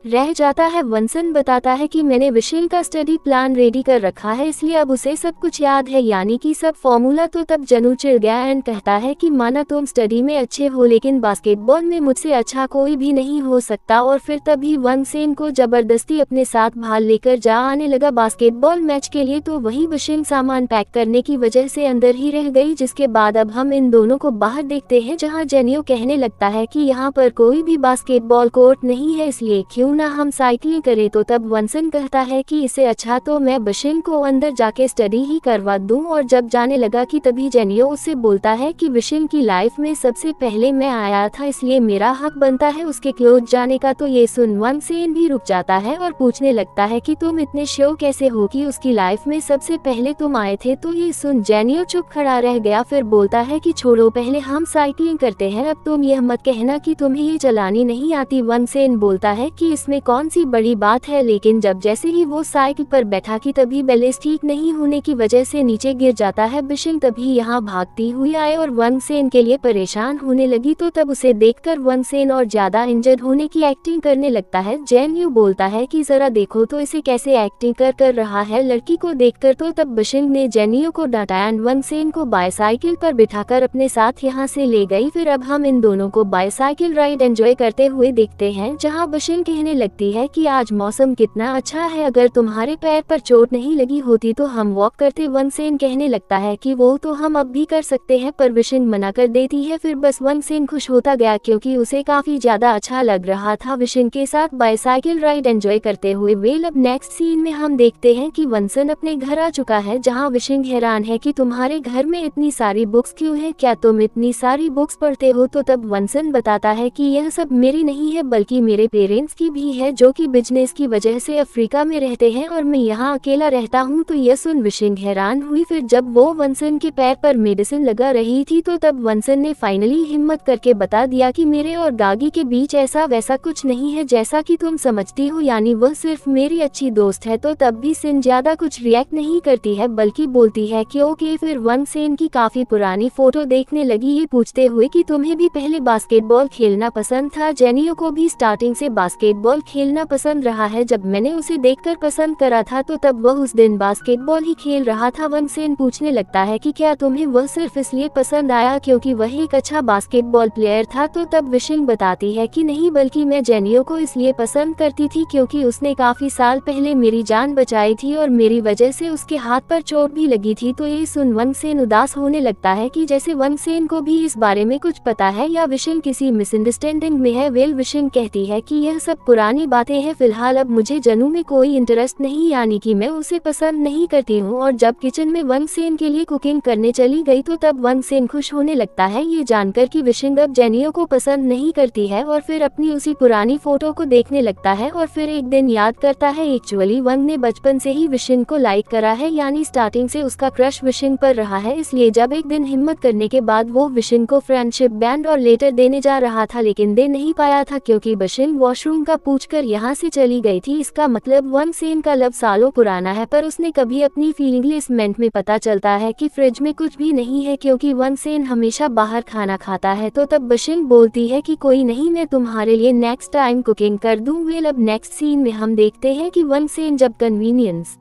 रह जाता है। वंसन बताता है कि मैंने विशिल का स्टडी प्लान रेडी कर रखा है, इसलिए अब उसे सब कुछ याद है, यानी कि सब फॉर्मूला। तो तब जनू चिढ़ गया एंड कहता है कि माना तुम स्टडी में अच्छे हो लेकिन बास्केटबॉल में मुझसे अच्छा कोई भी नहीं हो सकता। और फिर तभी वंगसेन को जबरदस्ती अपने साथ बाहर लेकर जा आने लगा बास्केटबॉल मैच के लिए। तो वही विशिल सामान पैक करने की वजह से अंदर ही रह गई, जिसके बाद अब हम इन दोनों को बाहर देखते हैं जहाँ जेनियो कहने लगता है कि यहाँ पर कोई भी बास्केटबॉल कोर्ट नहीं है, इसलिए क्यों ना हम साइकिलिंग करें। तो तब वंसन कहता है कि इससे अच्छा तो मैं बिशिल को अंदर जाके स्टडी ही करवा दूं। और जब जाने लगा कि तभी जेनियो उससे बोलता है कि बिशिल की लाइफ में सबसे पहले मैं आया था, इसलिए मेरा हक बनता है उसके क्लोज जाने का। तो ये सुन वंगसेन भी रुक जाता है और पूछने लगता है कि तुम इतने श्योर कैसे हो कि उसकी लाइफ में सबसे पहले तुम आए थे। तो ये सुन जेनियो चुप खड़ा रह गया, फिर बोलता है कि छोड़ो, पहले हम साइकिलिंग करते हैं, अब तुम यह मत कहना कि तुम्हें ये चलानी नहीं आती। वंगसेन बोलता है कि इसमें कौन सी बड़ी बात है, लेकिन जब जैसे ही वो साइकिल पर बैठा कि तभी बैलेंस ठीक नहीं होने की वजह से नीचे गिर जाता है। बिशिल तभी यहाँ भागती हुई आए और वंगसेन के लिए परेशान होने लगी। तो तब उसे देखकर वंगसेन और ज्यादा इंजर्ड होने की एक्टिंग करने लगता है। जेनियो बोलता है कि जरा देखो तो इसे कैसे एक्टिंग कर रहा है लड़की को देखकर। तो तब बिशिल ने जेनियो को डांटा एंड वंगसेन को बाइसाइकिल पर बिठाकर अपने साथ यहाँ से ले गई। फिर अब हम इन दोनों को बाइसाइकिल राइड एंजॉय करते हुए देखते हैं, जहाँ बिशिल कहने लगती है कि आज मौसम कितना अच्छा है, अगर तुम्हारे पैर पर चोट नहीं लगी होती तो हम वॉक करते। वंगसेन कहने लगता है कि वो तो हम अब भी कर सकते हैं, पर बिशिल मना कर देती है। फिर बस वंगसेन खुश होता गया क्योंकि उसे काफी ज्यादा अच्छा लग रहा था बिशिल के साथ बाइसाइकिल राइड एंजॉय करते हुए। वेल अब नेक्स्ट सीन में हम देखते हैं कि वंगसेन अपने घर आ चुका है, जहाँ बिशिल हैरान है कि तुम्हारे घर में इतनी सारी बुक्स क्यों है, क्या तुम इतनी सारी बुक्स पढ़ते हो। तो तब वंगसेन बताता है कि यह सब मेरी नहीं है बल्कि मेरे पेरेंट्स की भी है, जो कि बिजनेस की वजह से अफ्रीका में रहते हैं और मैं यहाँ अकेला रहता हूँ। तो यह सुन विशिल हैरान हुई। फिर जब वो वंगसेन के पैर पर मेडिसिन लगा रही थी तो तब वंगसेन ने फाइनली हिम्मत करके बता दिया कि मेरे और गागी के बीच ऐसा वैसा कुछ नहीं है जैसा कि तुम समझती हो, यानी वह सिर्फ मेरी अच्छी दोस्त है। तो तब भी सिन ज्यादा कुछ रिएक्ट नहीं करती है बल्कि बोलती है कि ओके। फिर वंगसेन की काफी पुरानी फोटो देखने लगी, ये पूछते हुए कि तुम्हें भी पहले बास्केटबॉल खेलना पसंद था। जेनियो को भी स्टार्टिंग से बास्केटबॉल खेलना पसंद रहा है, जब मैंने उसे देखकर पसंद करा था तो तब वह उस दिन बास्केटबॉल ही खेल रहा था। वंगसेन पूछने लगता है कि क्या तुम्हें वह सिर्फ इसलिए पसंद आया क्योंकि वह एक अच्छा बास्केटबॉल प्लेयर था। तो तब विशिल बताती है कि नहीं, बल्कि मैं जेनियो को इसलिए पसंद करती थी क्योंकि उसने काफी साल पहले मेरी जान बचाई थी और मेरी वजह से उसके हाथ पर चोट भी लगी थी। तो ये सुन वंगसेन उदास होने लगता है कि जैसे वंगसेन को भी इस बारे में कुछ पता है या विशिल किसी मिसअंडरस्टैंडिंग में है। वेल विशिल कहती है कि यह सब पुरानी बातें हैं, फिलहाल अब मुझे जनू में कोई इंटरेस्ट नहीं, यानी कि मैं उसे पसंद नहीं करती हूँ। और जब किचन में वंगसेन के लिए कुकिंग करने चली गई तो तब वंगसेन खुश होने लगता है ये जानकर कि विशिल अब जेनियो को पसंद नहीं करती है और फिर अपनी उसी पुरानी फोटो को देखने लगता है। और फिर एक दिन याद करता है एक्चुअली वंग ने बचपन से ही विशिल को लाइक करा है, यानी स्टार्टिंग से उसका क्रश विशिल पर रहा है। इसलिए जब एक दिन हिम्मत करने के बाद वो विशिल को फ्रेंडशिप बैंड और लेटर देने जा रहा था लेकिन दे नहीं पाया था क्योंकि विशिल वॉशरूम का पूछकर यहाँ से चली गई थी। इसका मतलब वंगसेन का लव सालों पुराना है, पर उसने कभी अपनी फीलिंगलेस मेंट में पता चलता है कि फ्रिज में कुछ भी नहीं है क्योंकि वंगसेन हमेशा बाहर खाना खाता है। तो तब विशिल बोलती है कि कोई नहीं, मैं तुम्हारे लिए नेक्स्ट टाइम कुकिंग कर दूं। वेल अब नेक्स्ट सीन में हम देखते हैं कि वंगसेन जब कन्वीनियंस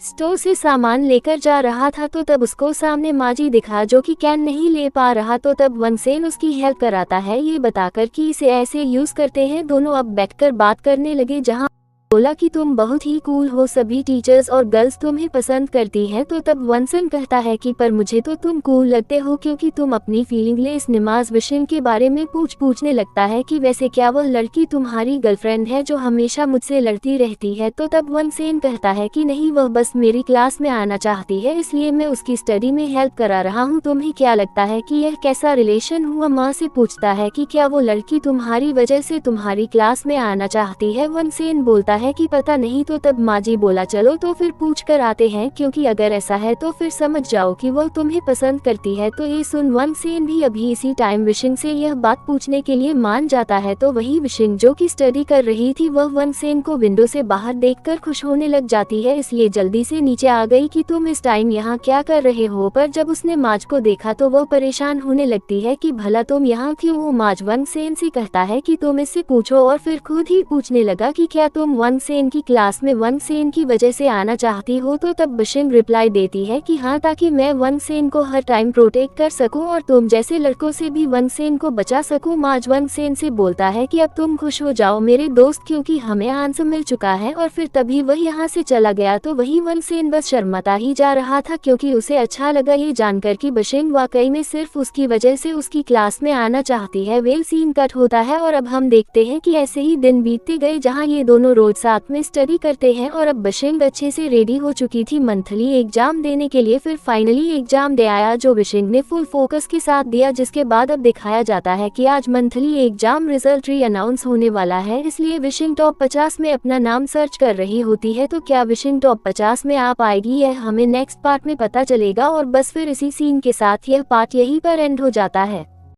स्टोर से सामान लेकर जा रहा था तो तब उसको सामने माजी दिखा जो कि कैन नहीं ले पा रहा। तो तब वंगसेन उसकी हेल्प कराता है ये बताकर कि इसे ऐसे यूज करते हैं। दोनों अब बैठकर बात करने लगे, जहां बोला कि तुम बहुत ही कूल हो, सभी टीचर्स और गर्ल्स तुम्हें पसंद करती हैं। तो तब वंगसेन कहता है कि पर मुझे तो तुम कूल लगते हो क्योंकि तुम अपनी फीलिंगलेस निमाज विशिल के बारे में पूछने लगता है कि वैसे क्या वह लड़की तुम्हारी गर्लफ्रेंड है जो हमेशा मुझसे लड़ती रहती है। तो तब वंगसेन कहता है कि नहीं, वह बस मेरी क्लास में आना चाहती है, इसलिए मैं उसकी स्टडी में हेल्प करा रहा हूँ। तुम्हें क्या लगता है कि यह कैसा रिलेशन हुआ। माँ से पूछता है कि क्या वो लड़की तुम्हारी वजह से तुम्हारी क्लास में आना चाहती है। वंगसेन बोलता है है कि पता नहीं, तो तब माजी बोला चलो तो फिर पूछ कर आते हैं, क्योंकि अगर ऐसा है तो फिर समझ जाओ कि वो तुम्हें पसंद करती है। तो ये सुन वन सेन भी अभी इसी टाइम विशिंग से यह बात पूछने के लिए मान जाता है। तो वही विशिंग जो कि स्टडी कर रही थी वह वन सेन को विंडो से बाहर देखकर खुश होने लग जाती है, इसलिए जल्दी से नीचे आ गई कि तुम इस टाइम यहाँ क्या कर रहे हो। पर जब उसने माज को देखा तो वो परेशान होने लगती है कि भला तुम यहाँ क्यों हो। माज वन सेन से कहता है कि तुम इससे पूछो, और फिर खुद ही पूछने लगा कि क्या तुम वन सेन की क्लास में वन सेन की वजह से आना चाहती हो। तो तब विशिंग रिप्लाई देती है कि हाँ, ताकि मैं वन सेन को हर टाइम प्रोटेक्ट कर सकूं और तुम जैसे लड़कों से भी वन सेन को बचा सकूं। माज वन सेन से बोलता है कि अब तुम खुश हो जाओ मेरे दोस्त, क्योंकि हमें आंसर मिल चुका है, और फिर तभी वह यहाँ से चला गया। तो वही वन सेन बस शर्माता ही जा रहा था, क्योंकि उसे अच्छा लगा ये जानकर कि विशिंग वाकई में सिर्फ उसकी वजह से उसकी क्लास में आना चाहती है। वेल सीन कट होता है और अब हम देखते हैं कि ऐसे ही दिन बीतते गए जहाँ ये दोनों रोज साथ में स्टडी करते हैं, और अब विशिंग अच्छे से रेडी हो चुकी थी मंथली एग्जाम देने के लिए। फिर फाइनली एग्जाम दे आया जो विशिंग ने फुल फोकस के साथ दिया, जिसके बाद अब दिखाया जाता है कि आज मंथली एग्जाम रिजल्ट री अनाउंस होने वाला है, इसलिए विशिंग टॉप 50 में अपना नाम सर्च कर रही होती है। तो क्या विशिंग टॉप 50 में आ पाएगी, यह हमें नेक्स्ट पार्ट में पता चलेगा। और बस फिर इसी सीन के साथ यह पार्ट यहीं पर एंड हो जाता है।